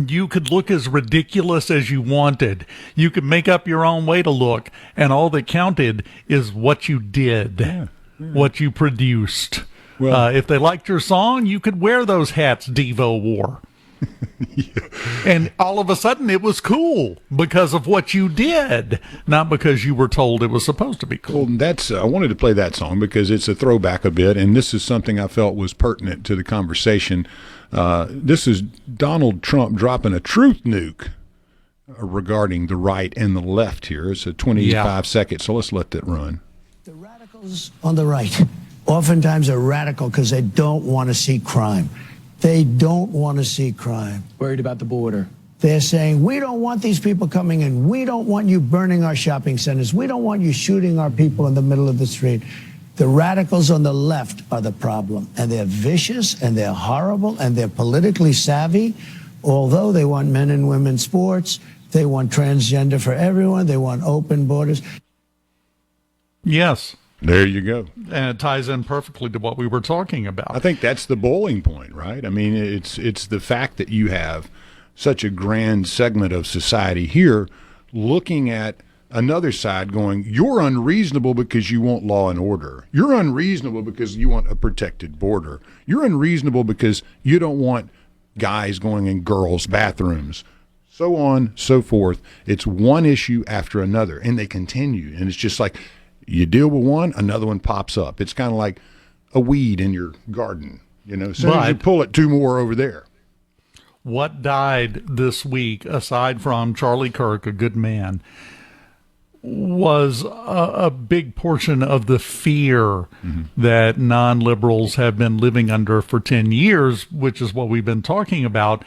You could look as ridiculous as you wanted. You could make up your own way to look, and all that counted is what you did, what you produced. Well, if they liked your song, you could wear those hats Devo wore. And all of a sudden it was cool because of what you did, not because you were told it was supposed to be cool. Well, that's I wanted to play that song because it's a throwback a bit, and this is something I felt was pertinent to the conversation. This is Donald Trump dropping a truth nuke regarding the right and the left here. It's a 25 seconds, so let's let that run. The radicals on the right oftentimes are radical because they don't want to see crime. They don't want to see crime. Worried about the border. They're saying, we don't want these people coming in. We don't want you burning our shopping centers. We don't want you shooting our people in the middle of the street. The radicals on the left are the problem. And they're vicious, and they're horrible, and they're politically savvy. Although they want men and women sports, they want transgender for everyone, they want open borders. Yes. There you go. And it ties in perfectly to what we were talking about. I think that's the boiling point, right? I mean, it's the fact that you have such a grand segment of society here looking at another side going, you're unreasonable because you want law and order. You're unreasonable because you want a protected border. You're unreasonable because you don't want guys going in girls' bathrooms. So on, so forth. It's one issue after another, and they continue. And it's just like, you deal with one, another one pops up. It's kind of like a weed in your garden. You know, as soon as you pull it, two more over there. What died this week, aside from Charlie Kirk, a good man, was a big portion of the fear that non-liberals have been living under for 10 years, which is what we've been talking about.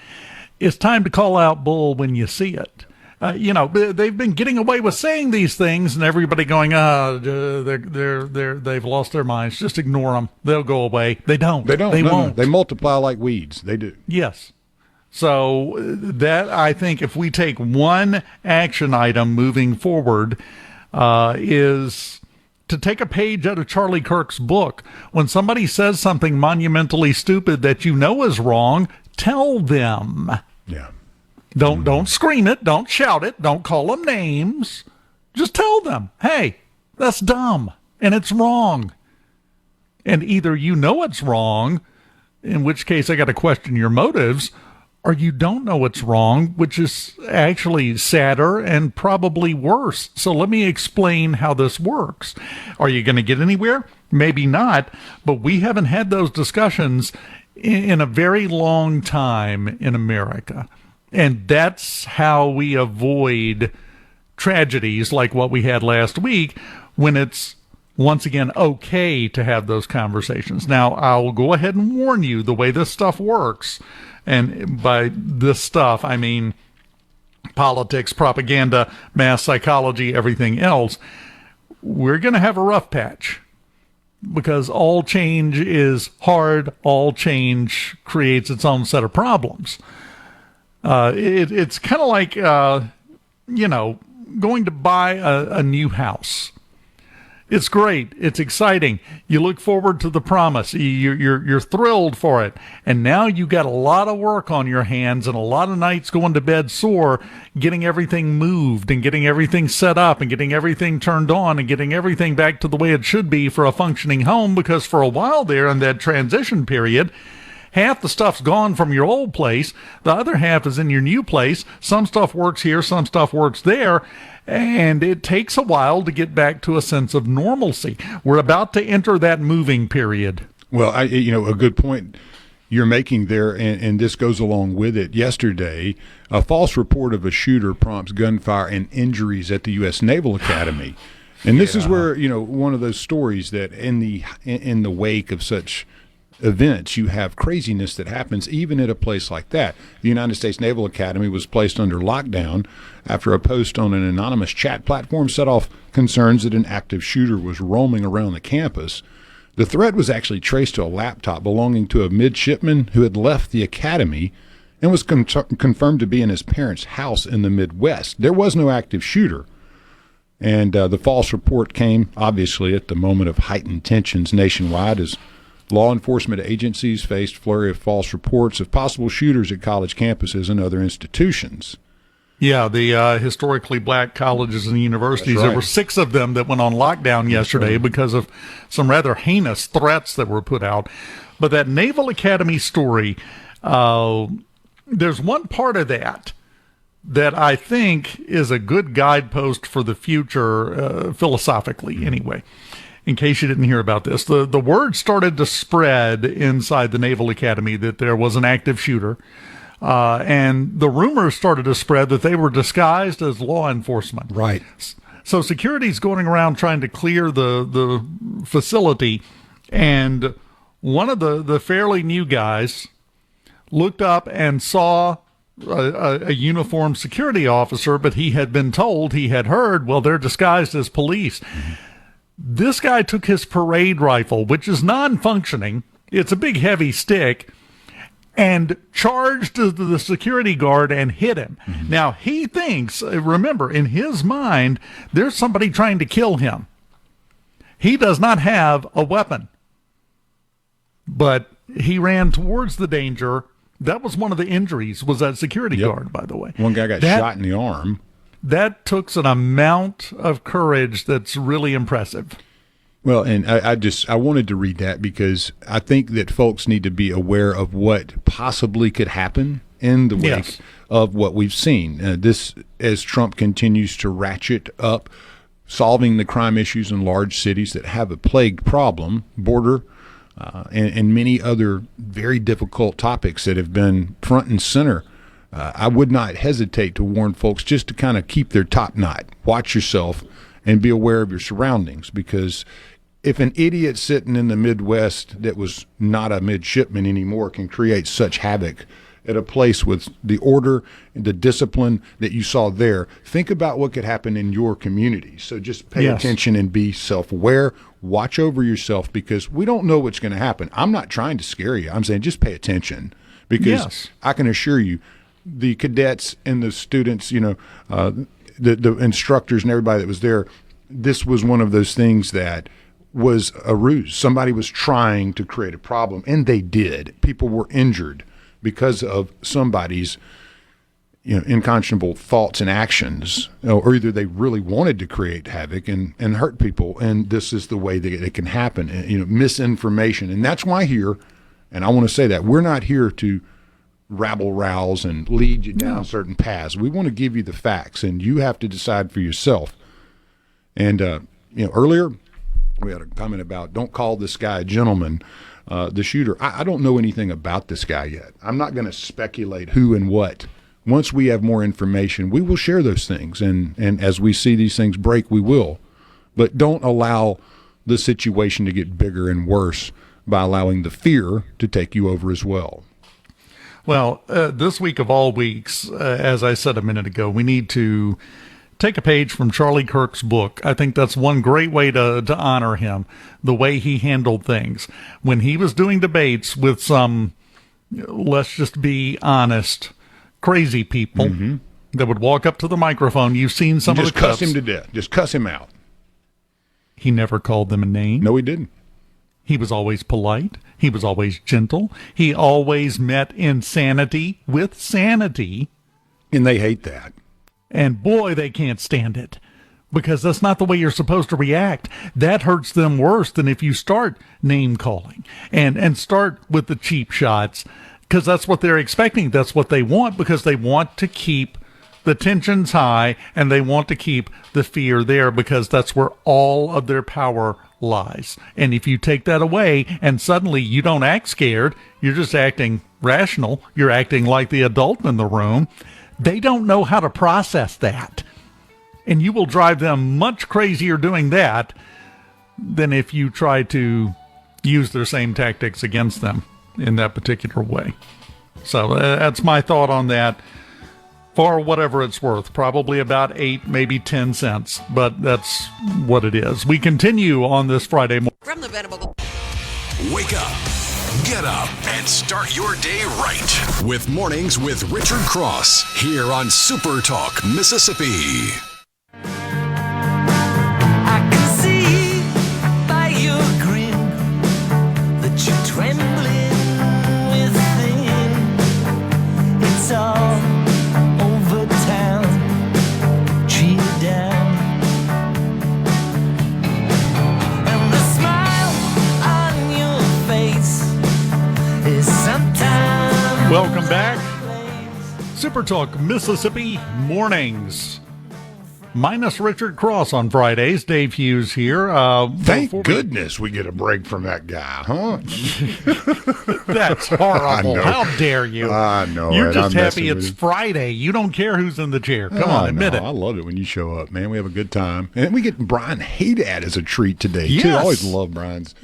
It's time to call out bull when you see it. They've been getting away with saying these things, and everybody going, they've lost their minds. Just ignore them; they'll go away. They don't. They won't. No. They multiply like weeds. They do. Yes. So that, I think, if we take one action item moving forward, is to take a page out of Charlie Kirk's book. When somebody says something monumentally stupid that you know is wrong, tell them. Yeah. Don't scream it. Don't shout it. Don't call them names. Just tell them, hey, that's dumb and it's wrong. And either you know it's wrong, in which case I got to question your motives, or you don't know it's wrong, which is actually sadder and probably worse. So let me explain how this works. Are you going to get anywhere? Maybe not, but we haven't had those discussions in a very long time in America. And that's how we avoid tragedies like what we had last week, when it's once again okay to have those conversations. Now, I'll go ahead and warn you the way this stuff works. And by this stuff, I mean politics, propaganda, mass psychology, everything else. We're going to have a rough patch because all change is hard. All change creates its own set of problems. It's kind of like, going to buy a new house. It's great. It's exciting. You look forward to the promise. You're thrilled for it. And now you got a lot of work on your hands and a lot of nights going to bed sore, getting everything moved and getting everything set up and getting everything turned on and getting everything back to the way it should be for a functioning home, because for a while there in that transition period, half the stuff's gone from your old place. The other half is in your new place. Some stuff works here, some stuff works there. And it takes a while to get back to a sense of normalcy. We're about to enter that moving period. Well, a good point you're making there, and this goes along with it. Yesterday, a false report of a shooter prompts gunfire and injuries at the U.S. Naval Academy. And this is where, one of those stories that in the wake of such events. You have craziness that happens even at a place like that. The United States Naval Academy was placed under lockdown after a post on an anonymous chat platform set off concerns that an active shooter was roaming around the campus. The threat was actually traced to a laptop belonging to a midshipman who had left the academy and was confirmed to be in his parents' house in the Midwest. There was no active shooter. And the false report came, obviously, at the moment of heightened tensions nationwide as law enforcement agencies faced flurry of false reports of possible shooters at college campuses and other institutions. Yeah, the historically black colleges and universities, That's right. There were 6 of them that went on lockdown yesterday because of some rather heinous threats that were put out. But that Naval Academy story, there's one part of that I think is a good guidepost for the future, philosophically anyway. In case you didn't hear about this, the word started to spread inside the Naval Academy that there was an active shooter. And the rumors started to spread that they were disguised as law enforcement. Right. So security's going around trying to clear the facility. And one of the fairly new guys looked up and saw a uniformed security officer, but he had been told, he had heard, well, they're disguised as police. Mm-hmm. This guy took his parade rifle, which is non-functioning. It's a big, heavy stick, and charged the security guard and hit him. Mm-hmm. Now, he thinks, remember, in his mind, there's somebody trying to kill him. He does not have a weapon. But he ran towards the danger. That was one of the injuries, was that security guard, by the way. One guy got shot in the arm. That took an amount of courage that's really impressive. Well, and I wanted to read that because I think that folks need to be aware of what possibly could happen in the wake of what we've seen. This, as Trump continues to ratchet up solving the crime issues in large cities that have a plagued problem, border, and many other very difficult topics that have been front and center. I would not hesitate to warn folks just to kind of keep their top knot, watch yourself, and be aware of your surroundings, because if an idiot sitting in the Midwest that was not a midshipman anymore can create such havoc at a place with the order and the discipline that you saw there, think about what could happen in your community. So just pay attention and be self-aware. Watch over yourself, because we don't know what's going to happen. I'm not trying to scare you. I'm saying just pay attention, because I can assure you the cadets and the students, the instructors and everybody that was there, this was one of those things that was a ruse. Somebody was trying to create a problem, and they did. People were injured because of somebody's unconscionable thoughts and actions, or either they really wanted to create havoc and hurt people, and this is the way that it can happen, misinformation. And that's why here, and I want to say that, we're not here to rabble-rouse and lead you down certain paths. We want to give you the facts, and you have to decide for yourself. And, earlier we had a comment about don't call this guy a gentleman, the shooter. I don't know anything about this guy yet. I'm not going to speculate who and what. Once we have more information, we will share those things. And as we see these things break, we will. But don't allow the situation to get bigger and worse by allowing the fear to take you over as well. Well, this week of all weeks, as I said a minute ago, we need to take a page from Charlie Kirk's book. I think that's one great way to honor him, the way he handled things. When he was doing debates with some, let's just be honest, crazy people that would walk up to the microphone. You've seen some of the clips. Just cuss him to death. Just cuss him out. He never called them a name. No, he didn't. He was always polite. He was always gentle. He always met insanity with sanity. And they hate that. And boy, they can't stand it, because that's not the way you're supposed to react. That hurts them worse than if you start name calling and start with the cheap shots, because that's what they're expecting. That's what they want, because they want to keep the tensions high and they want to keep the fear there, because that's where all of their power lies. And if you take that away and suddenly you don't act scared, you're just acting rational, you're acting like the adult in the room, they don't know how to process that. And you will drive them much crazier doing that than if you try to use their same tactics against them in that particular way. So that's my thought on that. For whatever it's worth, probably about 8, maybe 10 cents, but that's what it is. We continue on this Friday morning. From the Venable. Wake up, get up, and start your day right with Mornings with Richard Cross here on Super Talk, Mississippi. I can see by your grin that you're trembling within. It's all over town, cheer down. And the smile on your face is sometimes. Welcome back. Super Talk Mississippi Mornings. Minus Richard Cross on Fridays. Dave Hughes here. Thank goodness we get a break from that guy, huh? That's horrible. How dare you? I know. You're right? just I'm happy it's Friday. You don't care who's in the chair. Come on, admit it. I love it when you show up, man. We have a good time. And we get Brian Hadad as a treat today, Yes. too. I always love Brian's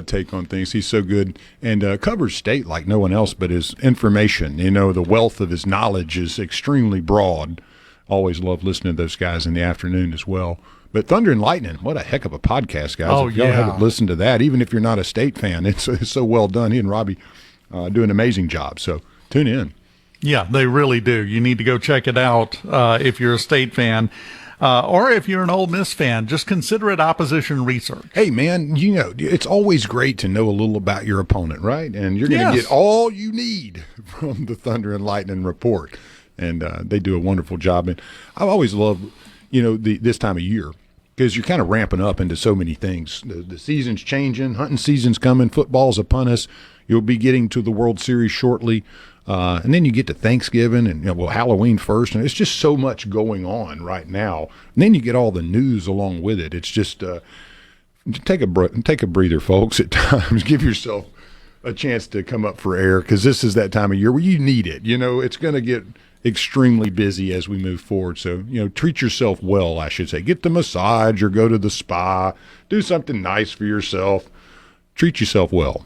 take on things. He's so good and covers state like no one else, but his information, the wealth of his knowledge is extremely broad. Always love listening to those guys in the afternoon as well. But Thunder and Lightning, what a heck of a podcast, guys. Oh, if y'all haven't listened to that, even if you're not a state fan, it's so well done. He and Robbie do an amazing job. So tune in. Yeah, they really do. You need to go check it out if you're a state fan. Or if you're an Ole Miss fan, just consider it opposition research. Hey, man, it's always great to know a little about your opponent, right? And you're going to get all you need from the Thunder and Lightning report. And they do a wonderful job. And I've always loved, this time of year because you're kind of ramping up into so many things. The season's changing, hunting season's coming, football's upon us. You'll be getting to the World Series shortly. And then you get to Thanksgiving and Halloween first. And it's just so much going on right now. And then you get all the news along with it. It's just take a breather, folks, at times. Give yourself a chance to come up for air because this is that time of year where you need it. It's going to get extremely busy as we move forward. So, treat yourself well, I should say. Get the massage or go to the spa. Do something nice for yourself. Treat yourself well.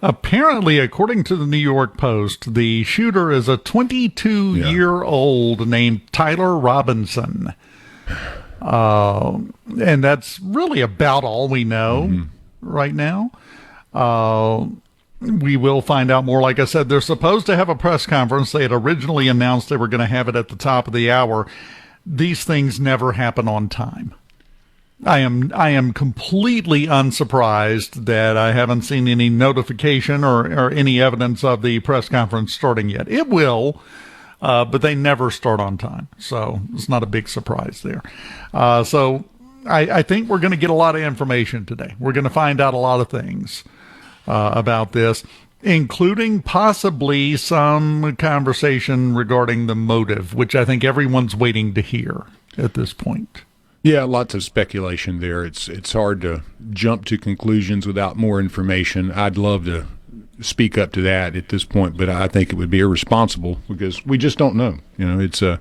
Apparently, according to the New York Post, the shooter is a 22-year-old named Tyler Robinson. And that's really about all we know right now. We will find out more. Like I said, they're supposed to have a press conference. They had originally announced they were going to have it at the top of the hour. These things never happen on time. I am completely unsurprised that I haven't seen any notification or any evidence of the press conference starting yet. It will, but they never start on time. So it's not a big surprise there. So I think we're going to get a lot of information today. We're going to find out a lot of things about this, including possibly some conversation regarding the motive, which I think everyone's waiting to hear at this point. Yeah, lots of speculation there. It's hard to jump to conclusions without more information. I'd love to speak up to that at this point, but I think it would be irresponsible because we just don't know. It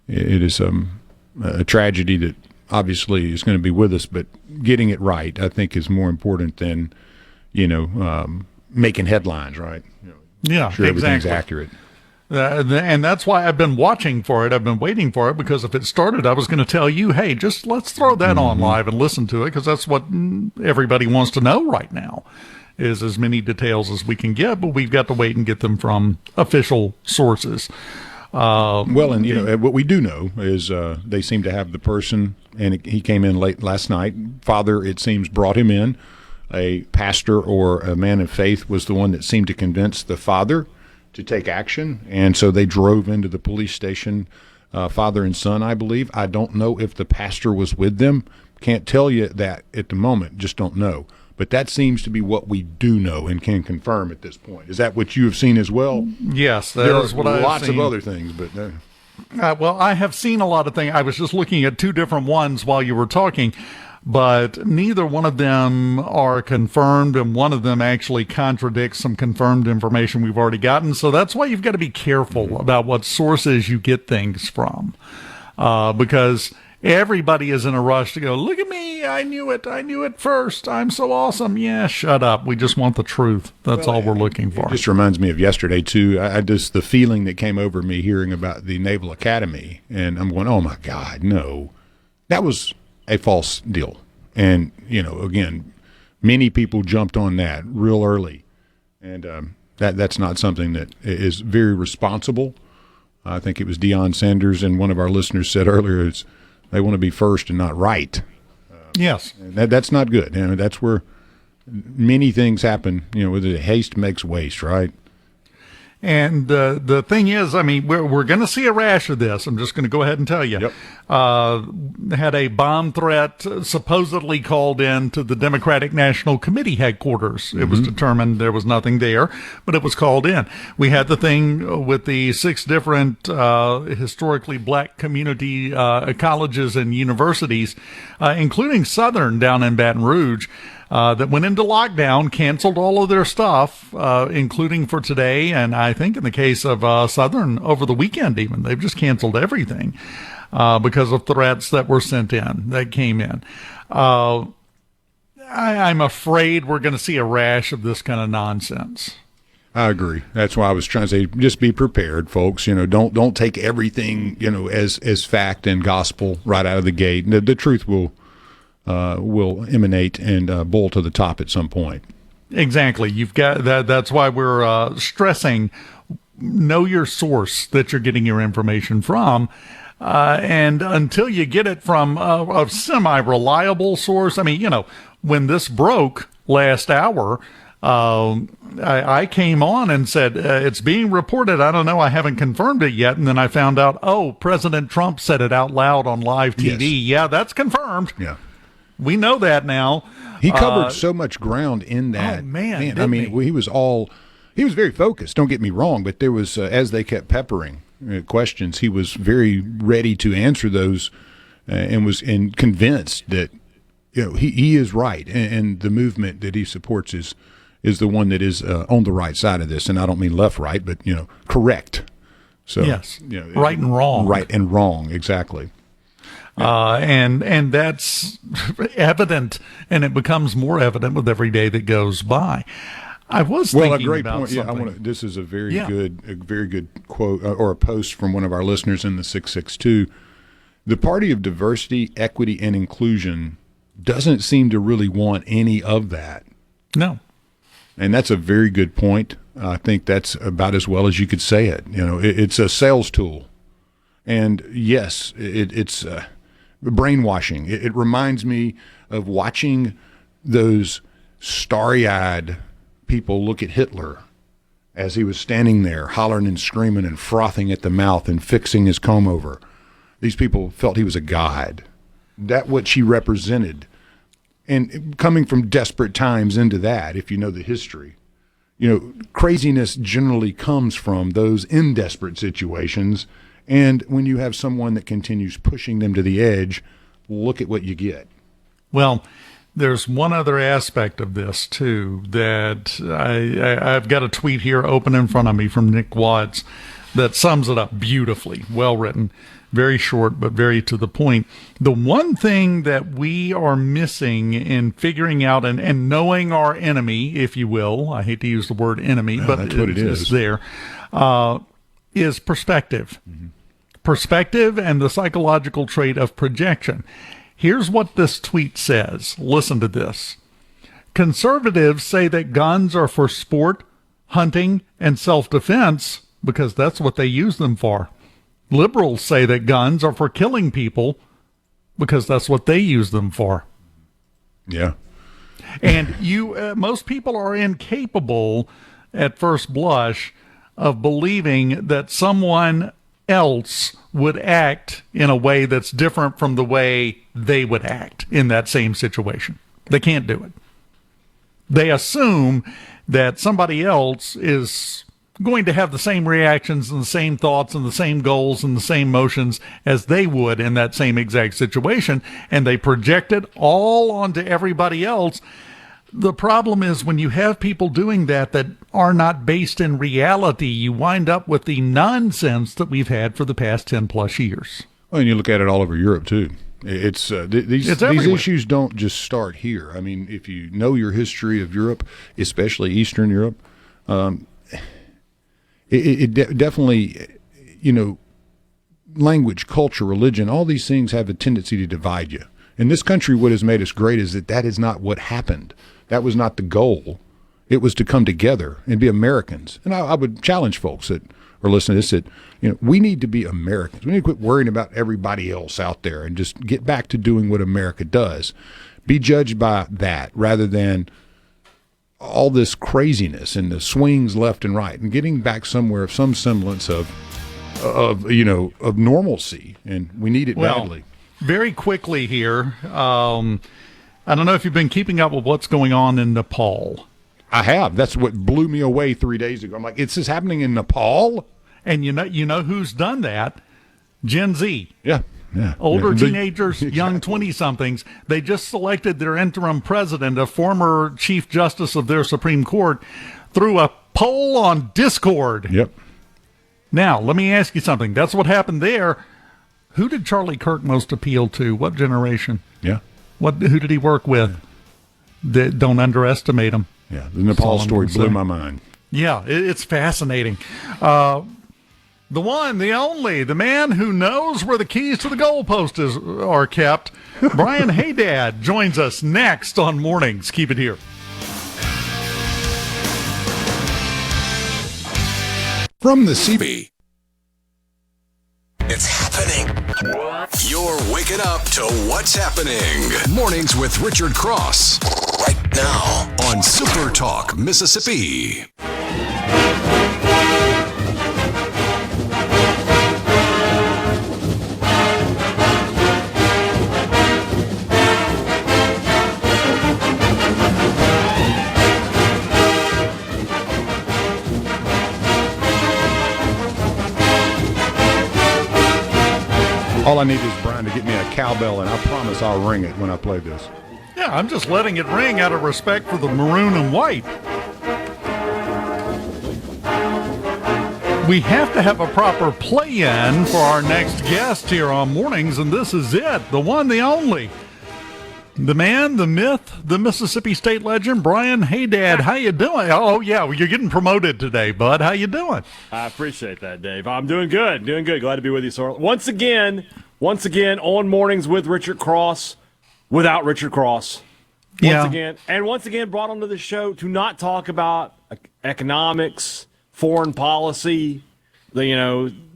is a tragedy that obviously is going to be with us, but getting it right, I think, is more important than making headlines, right? Sure, everything's accurate. And that's why I've been watching for it. I've been waiting for it because if it started, I was going to tell you, hey, just let's throw that on live and listen to it because that's what everybody wants to know right now is as many details as we can get, but we've got to wait and get them from official sources. And what we do know is they seem to have the person, and he came in late last night. Father, it seems, brought him in. A pastor or a man of faith was the one that seemed to convince the father to take action, and so they drove into the police station, father and son, I believe. I don't know if the pastor was with them. Can't tell you that at the moment. Just don't know. But that seems to be what we do know and can confirm at this point. Is that what you have seen as well? Yes, there is what are I've lots seen. of other things, but well, I have seen a lot of things. I was just looking at two different ones while you were talking, but neither one of them are confirmed, and one of them actually contradicts some confirmed information we've already gotten. So that's why you've got to be careful about what sources you get things from, because Everybody is in a rush to go, look at me, I knew it first, I'm so awesome. Yeah, shut up. We just want the truth. That's all we're looking for. It just reminds me of yesterday, too. I just, the feeling that came over me hearing about the Naval Academy, and I'm going, oh, my God, no. That was a false deal. And, again, many people jumped on that real early. And that's not something that is very responsible. I think it was Deion Sanders, and one of our listeners said earlier, they want to be first and not right. Yes. That's not good. That's where many things happen, with haste makes waste, right? And the thing is, I mean, we're going to see a rash of this. I'm just going to go ahead and tell you. Yep. Had a bomb threat supposedly called in to the Democratic National Committee headquarters. It was determined there was nothing there, but it was called in. We had the thing with the 6 different historically black community colleges and universities, including Southern down in Baton Rouge, that went into lockdown, canceled all of their stuff, including for today, and I think in the case of Southern over the weekend even. They've just canceled everything because of threats that were sent in, that came in. I'm afraid we're going to see a rash of this kind of nonsense. I agree. That's why I was trying to say, just be prepared, folks. Don't take everything, as fact and gospel right out of the gate. The truth will emanate and boil to the top at some point. Exactly. You've got that. That's why we're stressing, know your source that you're getting your information from. And until you get it from a semi-reliable source, I mean, when this broke last hour, I came on and said, it's being reported. I don't know. I haven't confirmed it yet. And then I found out, President Trump said it out loud on live TV. Yes. Yeah, that's confirmed. Yeah. We know that now. He covered so much ground in that. Oh, man. I mean, he was very focused, don't get me wrong, but there was, as they kept peppering questions, he was very ready to answer those and was convinced that, he is right. And the movement that he supports is the one that is on the right side of this. And I don't mean left, right, but, correct. So, yes. Right and wrong. Right and wrong. Exactly. And that's evident, and it becomes more evident with every day that goes by. I was thinking a great about point. something. Yeah, this is a very good quote or a post from one of our listeners in the 662. The party of diversity, equity, and inclusion doesn't seem to really want any of that. No. And that's a very good point. I think that's about as well as you could say it. It's a sales tool. And yes, it's brainwashing. It reminds me of watching those starry-eyed people look at Hitler as he was standing there hollering and screaming and frothing at the mouth and fixing his comb over. These people felt he was a god. That's what she represented. And coming from desperate times into that, if you know the history, craziness generally comes from those in desperate situations. And when you have someone that continues pushing them to the edge, look at what you get. Well, there's one other aspect of this, too, that I've got a tweet here open in front of me from Nick Watts that sums it up beautifully. Well written, very short, but very to the point. The one thing that we are missing in figuring out and knowing our enemy, if you will, I hate to use the word enemy, but that's what it is. It's there, is perspective. Mm-hmm. Perspective and the psychological trait of projection. Here's what this tweet says. Listen to this. Conservatives say that guns are for sport, hunting, and self-defense because that's what they use them for. Liberals say that guns are for killing people because that's what they use them for. Yeah. And most people are incapable at first blush of believing that someone else would act in a way that's different from the way they would act in that same situation. They can't do it. They assume that somebody else is going to have the same reactions and the same thoughts and the same goals and the same motions as they would in that same exact situation, and they project it all onto everybody else. The problem is when you have people doing that are not based in reality, you wind up with the nonsense that we've had for the past 10 plus years. Well, and you look at it all over Europe too. These issues don't just start here. I mean, if you know your history of Europe, especially Eastern Europe, definitely, language, culture, religion, all these things have a tendency to divide you. In this country, what has made us great is that is not what happened. That was not the goal. It was to come together and be Americans. And I would challenge folks that are listening to this that, we need to be Americans. We need to quit worrying about everybody else out there and just get back to doing what America does. Be judged by that rather than all this craziness and the swings left and right, and getting back somewhere of some semblance of normalcy. And we need it badly. Very quickly here, I don't know if you've been keeping up with what's going on in Nepal. I have. That's what blew me away 3 days ago. I'm like, it's just happening in Nepal? And you know who's done that? Gen Z. Yeah. Older teenagers, young 20-somethings. They just selected their interim president, a former chief justice of their Supreme Court, through a poll on Discord. Yep. Now, let me ask you something. That's what happened there. Who did Charlie Kirk most appeal to? What generation? Yeah. Who did he work with? Don't underestimate him. Yeah, the Nepal story blew my mind. Yeah, it's fascinating. The one, the only, the man who knows where the keys to the goalpost are kept, Brian Hadad, joins us next on Mornings. Keep it here. From the CB. It's happening. You're waking up to what's happening. Mornings with Richard Cross. Right now on SuperTalk, Mississippi. All I need is Brian to get me a cowbell, and I promise I'll ring it when I play this. Yeah, I'm just letting it ring out of respect for the maroon and white. We have to have a proper play-in for our next guest here on Mornings, and this is it, the one, the only. The man, the myth, the Mississippi State legend, Brian Hadad. How you doing? Oh, yeah, you're getting promoted today, bud. How you doing? I appreciate that, Dave. I'm doing good. Glad to be with you, sir. Once again, on Mornings with Richard Cross, without Richard Cross. Once again, brought onto the show to not talk about economics, foreign policy,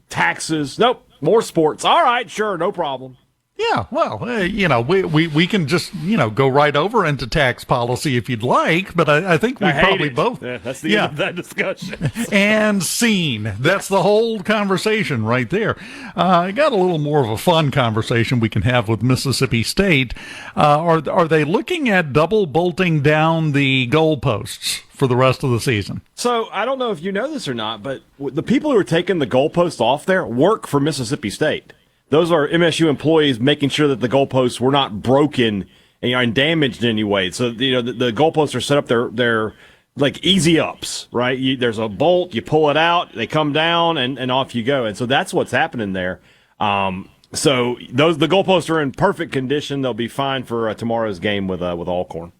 taxes. Nope, more sports. All right, sure, no problem. Yeah, well, we can just, go right over into tax policy if you'd like, but I think we probably both. Yeah, that's the end of that discussion. And scene. That's the whole conversation right there. I got a little more of a fun conversation we can have with Mississippi State. Are they looking at double bolting down the goalposts for the rest of the season? So I don't know if you know this or not, but the people who are taking the goalposts off there work for Mississippi State. Those are MSU employees making sure that the goalposts were not broken and damaged in any way. So, the goalposts are set up, they're like easy ups, right? There's a bolt, you pull it out, they come down, and off you go. And so that's what's happening there. So the goalposts are in perfect condition. They'll be fine for tomorrow's game with Alcorn.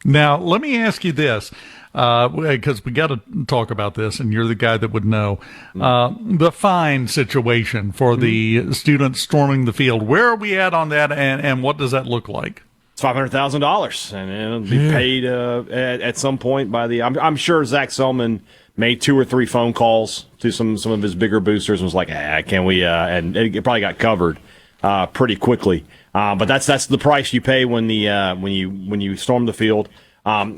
Now, let me ask you this, because we got to talk about this, and you're the guy that would know. The fine situation for the students storming the field, where are we at on that, and what does that look like? It's $500,000, and it'll be paid at some point by the. I'm sure Zach Selman made 2 or 3 phone calls to some of his bigger boosters and was like, can we? And it probably got covered pretty quickly. But that's the price you pay when you storm the field.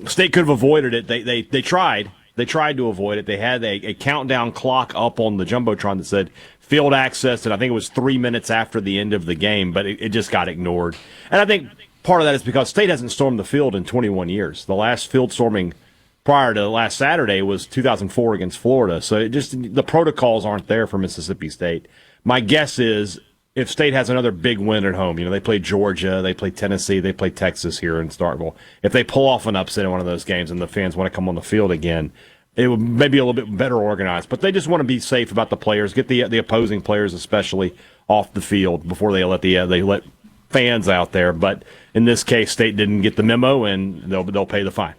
State could have avoided it. They tried. They tried to avoid it. They had a countdown clock up on the Jumbotron that said field access, and I think it was 3 minutes after the end of the game, but it just got ignored. And I think part of that is because State hasn't stormed the field in 21 years. The last field storming prior to last Saturday was 2004 against Florida. So the protocols aren't there for Mississippi State. My guess is if State has another big win at home, they play Georgia, they play Tennessee, they play Texas here in Starkville. If they pull off an upset in one of those games and the fans want to come on the field again, it would maybe a little bit better organized. But they just want to be safe about the players, get the opposing players especially off the field before they let fans out there. But in this case, State didn't get the memo, and they'll pay the fine.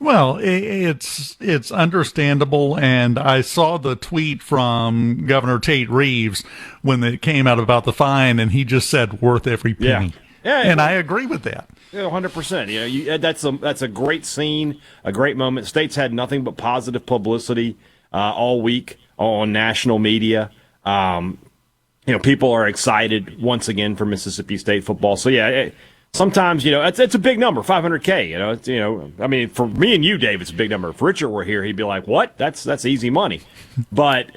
Well, it's understandable, and I saw the tweet from Governor Tate Reeves when it came out about the fine, and he just said worth every penny. Yeah, and I agree with that. 100%. That's a great scene, a great moment. State's had nothing but positive publicity all week on national media. People are excited once again for Mississippi State football. So sometimes, it's a big number, $500K. For me and you, Dave, it's a big number. If Richard were here, he'd be like, "What? That's easy money." But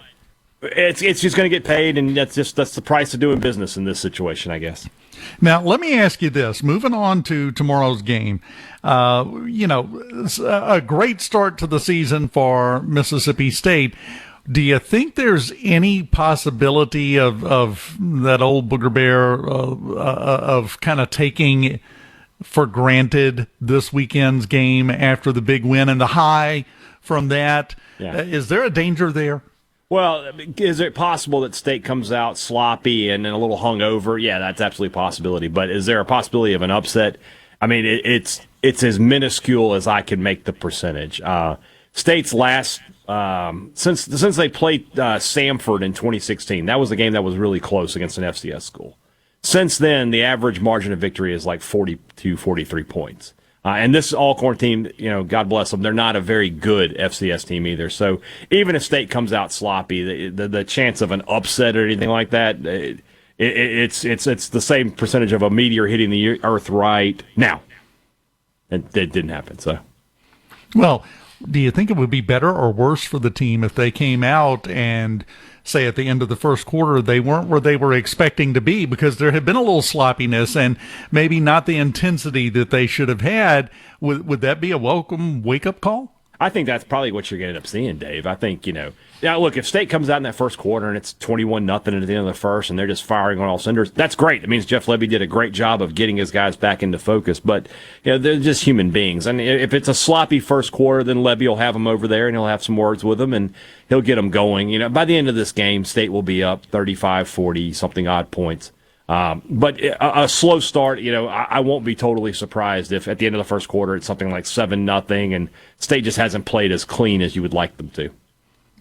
it's just going to get paid, and that's the price of doing business in this situation, I guess. Now, let me ask you this. Moving on to tomorrow's game, a great start to the season for Mississippi State. Do you think there's any possibility of that old booger bear of kind of taking for granted this weekend's game after the big win and the high from that? Yeah. Is there a danger there? Well, is it possible that State comes out sloppy and a little hungover? Yeah, that's absolutely a possibility. But is there a possibility of an upset? I mean, it's as minuscule as I can make the percentage. State's last since they played Samford in 2016, that was the game that was really close against an FCS school. Since then, the average margin of victory is like 42, 43 points. And this Alcorn team, God bless them, they're not a very good FCS team either. So even if State comes out sloppy, the chance of an upset or anything like that, it's the same percentage of a meteor hitting the earth right now. It didn't happen. So, well, do you think it would be better or worse for the team if they came out and say at the end of the first quarter they weren't where they were expecting to be because there had been a little sloppiness and maybe not the intensity that they should have had? Would that be a welcome wake-up call? I think that's probably what you're going to end up seeing, Dave. I think, look, if State comes out in that first quarter and it's 21-0 at the end of the first and they're just firing on all cylinders, that's great. It means Jeff Lebby did a great job of getting his guys back into focus. But, they're just human beings. And if it's a sloppy first quarter, then Lebby will have them over there and he'll have some words with them and he'll get them going. By the end of this game, State will be up 35, 40, something odd points. But a slow start, I won't be totally surprised if at the end of the first quarter it's something like 7-0 and State just hasn't played as clean as you would like them to.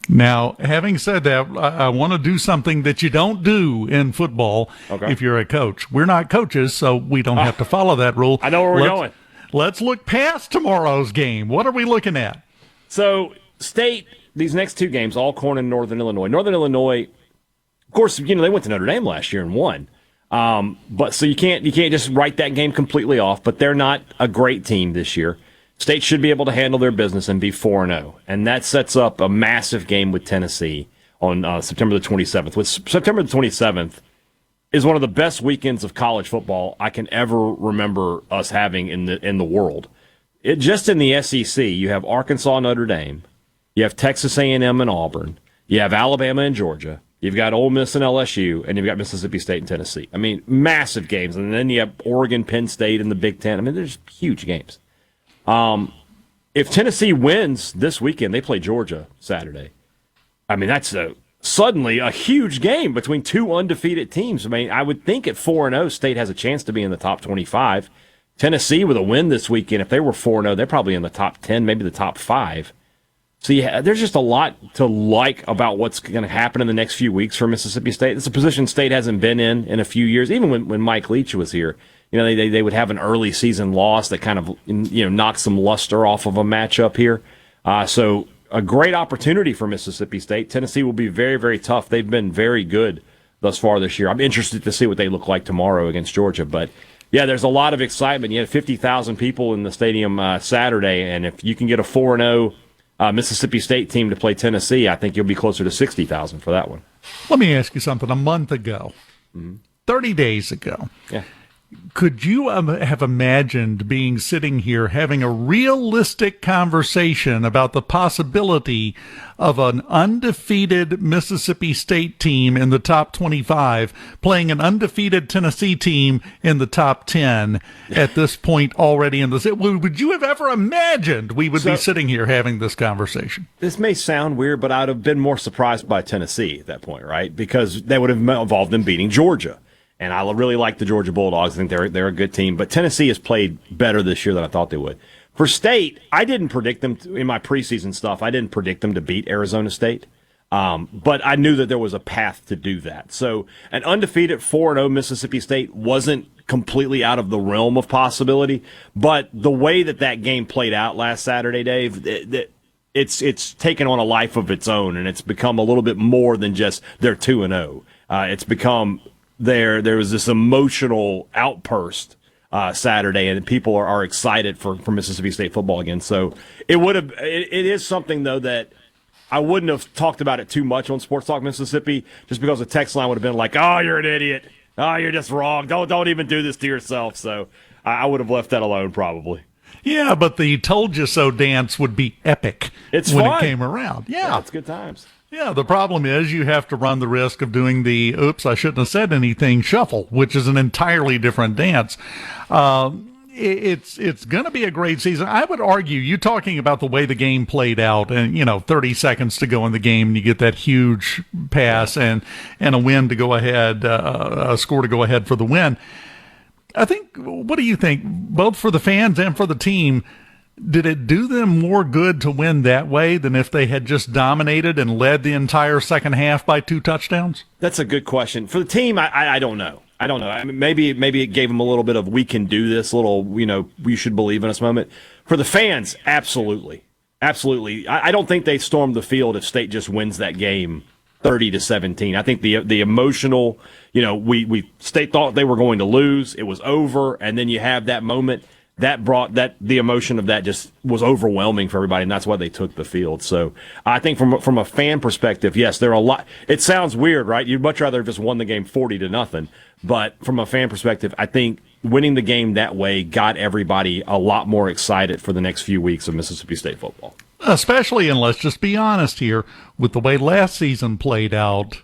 Now, having said that, I want to do something that you don't do in football if you're a coach. We're not coaches, so we don't have to follow that rule. I know where we're going. Let's look past tomorrow's game. What are we looking at? So, State, these next two games, Alcorn and Northern Illinois. Northern Illinois, of course, they went to Notre Dame last year and won. But so you can't just write that game completely off, but they're not a great team this year. State should be able to handle their business and be 4-0. And that sets up a massive game with Tennessee on September the 27th. With September the 27th is one of the best weekends of college football I can ever remember us having in the world. Just in the SEC, you have Arkansas, Notre Dame, you have Texas A&M and Auburn, you have Alabama and Georgia, you've got Ole Miss and LSU, and you've got Mississippi State and Tennessee. I mean, massive games. And then you have Oregon, Penn State, and the Big Ten. I mean, there's huge games. If Tennessee wins this weekend, they play Georgia Saturday. I mean, that's suddenly a huge game between two undefeated teams. I mean, I would think at 4-0, State has a chance to be in the top 25. Tennessee with a win this weekend, if they were 4-0, they're probably in the top 10, maybe the top 5. So there's just a lot to like about what's going to happen in the next few weeks for Mississippi State. It's a position State hasn't been in a few years. Even when Mike Leach was here, they would have an early season loss that kind of knocks some luster off of a matchup here. So a great opportunity for Mississippi State. Tennessee will be very, very tough. They've been very good thus far this year. I'm interested to see what they look like tomorrow against Georgia. But yeah, there's a lot of excitement. You had 50,000 people in the stadium Saturday, and if you can get a 4-0 Mississippi State team to play Tennessee, I think you'll be closer to 60,000 for that one. Let me ask you something. A month ago, 30 days ago, could you have imagined being sitting here having a realistic conversation about the possibility of an undefeated Mississippi State team in the top 25 playing an undefeated Tennessee team in the top 10 at this point already in the... Would you have ever imagined we would be sitting here having this conversation? This may sound weird, but I'd have been more surprised by Tennessee at that point, right? Because that would have involved them beating Georgia. And I really like the Georgia Bulldogs. I think they're a good team. But Tennessee has played better this year than I thought they would. For State, I didn't predict them in my preseason stuff. I didn't predict them to beat Arizona State. But I knew that there was a path to do that. So an undefeated 4-0 Mississippi State wasn't completely out of the realm of possibility. But the way that game played out last Saturday, Dave, it's taken on a life of its own, and it's become a little bit more than just they're 2-0. It's become there was this emotional outburst Saturday, and people are excited for Mississippi State football again. So it is something, though, that I wouldn't have talked about it too much on Sports Talk Mississippi, just because the text line would have been like, "Oh, you're an idiot. Oh, you're just wrong. Don't even do this to yourself." So I would have left that alone probably. Yeah, but the "told you so" dance would be epic when fun. it came around. Yeah, it's good times. Yeah, the problem is you have to run the risk of doing the "oops, I shouldn't have said anything" shuffle, which is an entirely different dance. It's going to be a great season. I would argue, you talking about the way the game played out, and 30 seconds to go in the game, and you get that huge pass and a win to go ahead, a score to go ahead for the win. I think, what do you think, both for the fans and for the team, did it do them more good to win that way than if they had just dominated and led the entire second half by 2 touchdowns? That's a good question. For the team, I don't know. I don't know. I mean, maybe it gave them a little bit of "we can do this," little, we should believe in us moment. For the fans, absolutely. Absolutely. I don't think they stormed the field if State just wins that game 30-17. I think the emotional, State thought they were going to lose. It was over, and then you have that moment that brought the emotion of that just was overwhelming for everybody, and that's why they took the field. So I think from a fan perspective, yes, there are a lot. It sounds weird, right? You'd much rather have just won the game 40-0, but from a fan perspective, I think winning the game that way got everybody a lot more excited for the next few weeks of Mississippi State football. Especially, and let's just be honest here, with the way last season played out,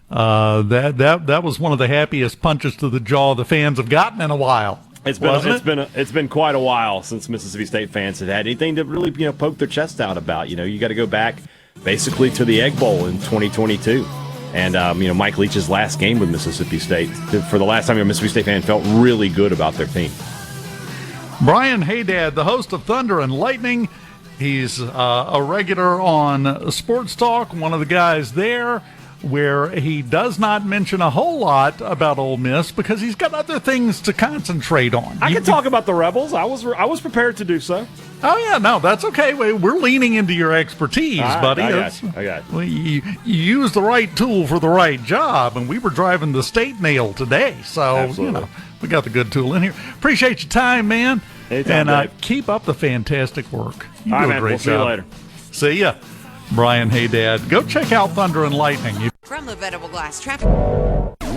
that was one of the happiest punches to the jaw the fans have gotten in a while. It's been quite a while since Mississippi State fans had anything to really poke their chest out about. You got to go back basically to the Egg Bowl in 2022, and Mike Leach's last game with Mississippi State for the last time a Mississippi State fan felt really good about their team. Brian Hadad, the host of Thunder and Lightning, he's a regular on Sports Talk, one of the guys there, where he does not mention a whole lot about Ole Miss because he's got other things to concentrate on. I can talk about the Rebels. I was prepared to do so. Oh, yeah, no, that's okay. We're leaning into your expertise, buddy. I got you. Well, you use the right tool for the right job, and we were driving the state nail today, so absolutely. We got the good tool in here. Appreciate your time, man. Anytime, and keep up the fantastic work. You All do right, a man. great We'll job. see you later. See ya. Brian Hadad. Go check out Thunder and Lightning. From the Venable Glass Traffic.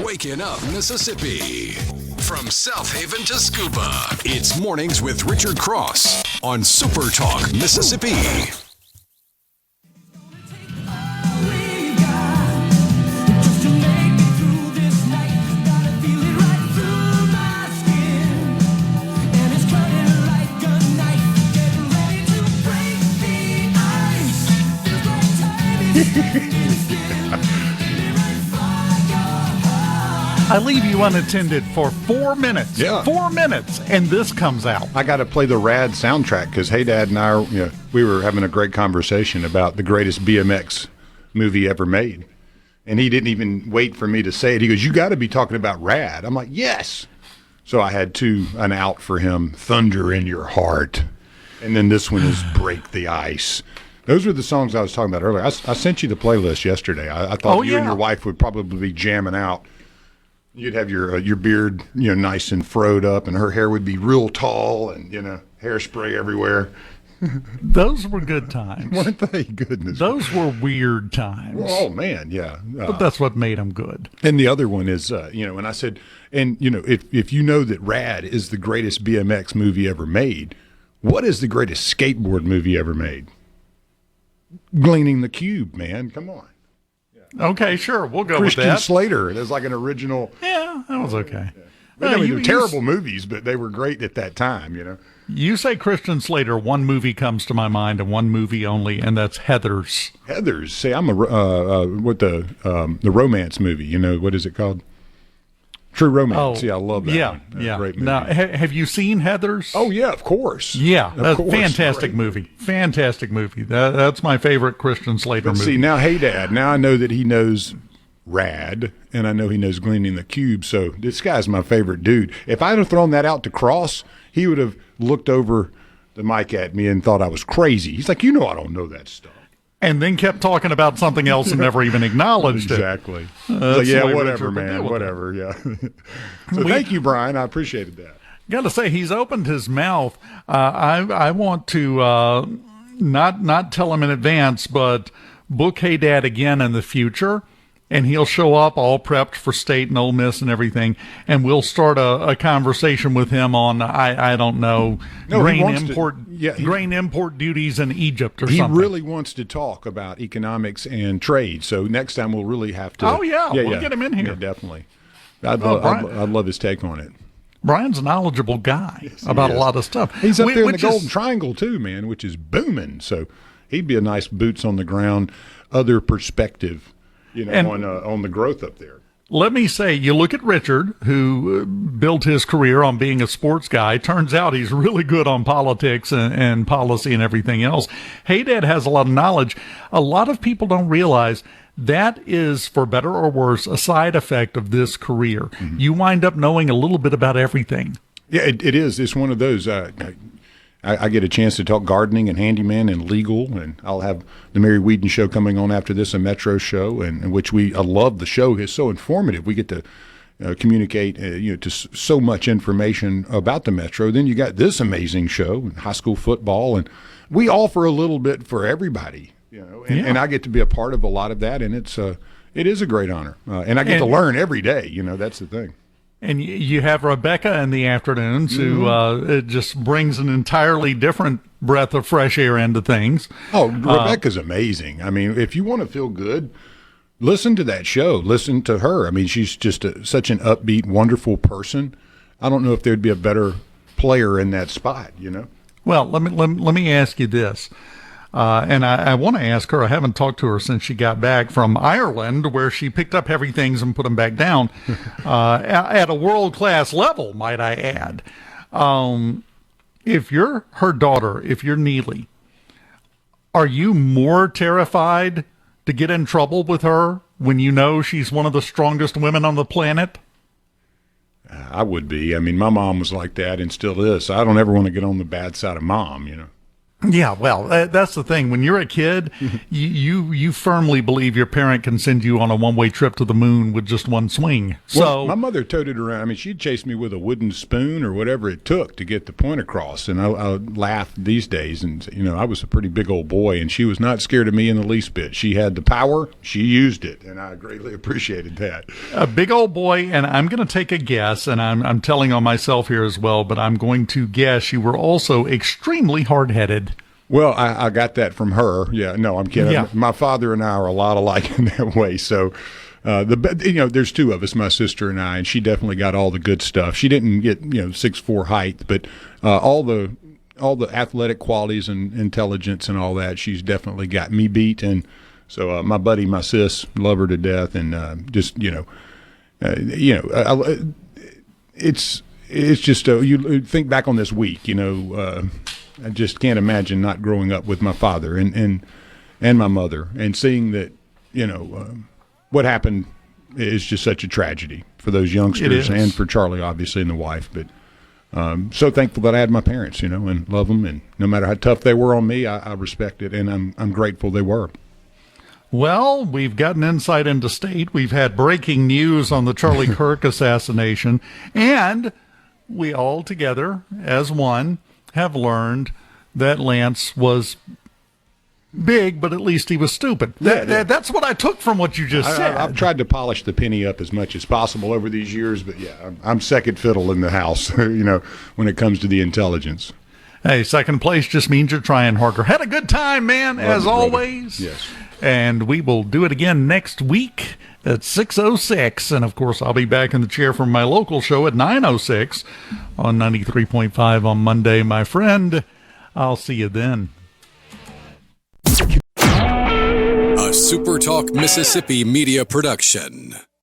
Waking up Mississippi. From South Haven to Scuba. It's Mornings with Richard Cross on SuperTalk Mississippi. I leave you unattended for 4 minutes. Yeah. 4 minutes, and this comes out. I got to play the Rad soundtrack because Hadad and I, we were having a great conversation about the greatest BMX movie ever made. And he didn't even wait for me to say it. He goes, "You got to be talking about Rad." I'm like, "Yes." So I had an out for him, Thunder in Your Heart. And then this one is Break the Ice. Those were the songs I was talking about earlier. I sent you the playlist yesterday. I thought you and your wife would probably be jamming out. You'd have your beard, nice and froed up, and her hair would be real tall, and hairspray everywhere. Those were good times, weren't they? Goodness, those were weird times. Oh man, yeah. But that's what made them good. And the other one is, and I said, if you know that Rad is the greatest BMX movie ever made, what is the greatest skateboard movie ever made? Gleaning the Cube, man. Come on. Okay, sure. We'll go Christian with that. Slater. There's like an original. Yeah, that was okay. Yeah. They're terrible movies, but they were great at that time, You say Christian Slater, one movie comes to my mind, and one movie only, and that's Heathers. Heathers. Say, I'm the romance movie. What is it called? True Romance. I love that one. Yeah. Great movie. Now, have you seen Heathers? Oh, yeah, of course. Yeah, of course. Fantastic movie. Fantastic movie. That's my favorite Christian Slater movie. See, now, Hadad, now I know that he knows Rad, and I know he knows Gleaning the Cube, so this guy's my favorite dude. If I'd have thrown that out to Cross, he would have looked over the mic at me and thought I was crazy. He's like, I don't know that stuff. And then kept talking about something else and never even acknowledged exactly. it. Yeah, whatever, man, whatever, yeah. So thank you, Brian. I appreciated that. Got to say, he's opened his mouth. I want to not tell him in advance, but book Hadad again in the future. And he'll show up all prepped for State and Ole Miss and everything, and we'll start a conversation with him on I don't know grain import duties in Egypt or something. He really wants to talk about economics and trade. So next time we'll really have to. Oh yeah, we'll get him in here. Yeah, definitely. I'd love his take on it. Brian's a knowledgeable guy about a lot of stuff. He's up there in the Golden Triangle too, man, which is booming. So he'd be a nice boots on the ground, other perspective. On the growth up there. Let me say, you look at Richard, who built his career on being a sports guy. Turns out he's really good on politics and policy and everything else. Hadad has a lot of knowledge. A lot of people don't realize that is, for better or worse, a side effect of this career. Mm-hmm. You wind up knowing a little bit about everything. Yeah, it is. It's one of those. I get a chance to talk gardening and handyman and legal, and I'll have the Mary Whedon show coming on after this, a Metro show, and in which I love the show. It's so informative. We get to communicate, to so much information about the Metro. Then you got this amazing show, high school football, and we offer a little bit for everybody, and I get to be a part of a lot of that, and it is a great honor, and I get to learn every day. That's the thing. And you have Rebecca in the afternoons who it just brings an entirely different breath of fresh air into things. Oh, Rebecca's amazing. I mean, if you want to feel good, listen to that show. Listen to her. I mean, she's just such an upbeat, wonderful person. I don't know if there'd be a better player in that spot, Well, let me ask you this. And I want to ask her, I haven't talked to her since she got back from Ireland, where she picked up heavy things and put them back down at a world-class level, might I add. If you're her daughter, if you're Neely, are you more terrified to get in trouble with her when you know she's one of the strongest women on the planet? I would be. I mean, my mom was like that and still is. So I don't ever want to get on the bad side of mom, Yeah, well, that's the thing. When you're a kid, you firmly believe your parent can send you on a one-way trip to the moon with just one swing. So my mother toted around. I mean, she'd chase me with a wooden spoon or whatever it took to get the point across. And I laugh these days. And, I was a pretty big old boy, and she was not scared of me in the least bit. She had the power. She used it, and I greatly appreciated that. A big old boy, and I'm going to take a guess, and I'm telling on myself here as well, but I'm going to guess you were also extremely hard-headed. Well, I got that from her. Yeah, no, I'm kidding. Yeah. My father and I are a lot alike in that way. So, there's two of us, my sister and I, and she definitely got all the good stuff. She didn't get 6'4" height, but all the athletic qualities and intelligence and all that, she's definitely got me beat. And so, my buddy, my sis, love her to death, and it's just you think back on this week, I just can't imagine not growing up with my father and my mother and seeing that, what happened is just such a tragedy for those youngsters and for Charlie, obviously, and the wife. But so thankful that I had my parents, and love them. And no matter how tough they were on me, I respect it, and I'm grateful they were. Well, we've gotten insight into State. We've had breaking news on the Charlie Kirk assassination, and we all together, as one, have learned that Lance was big, but at least he was stupid. That's what I took from what you just said. I've tried to polish the penny up as much as possible over these years, but I'm second fiddle in the house, when it comes to the intelligence. Hey, second place just means you're trying harder. Had a good time, man, as always. Yes. And we will do it again next week at 6:06. And, of course, I'll be back in the chair from my local show at 9:06 on 93.5 on Monday, my friend. I'll see you then. A SuperTalk Mississippi media production.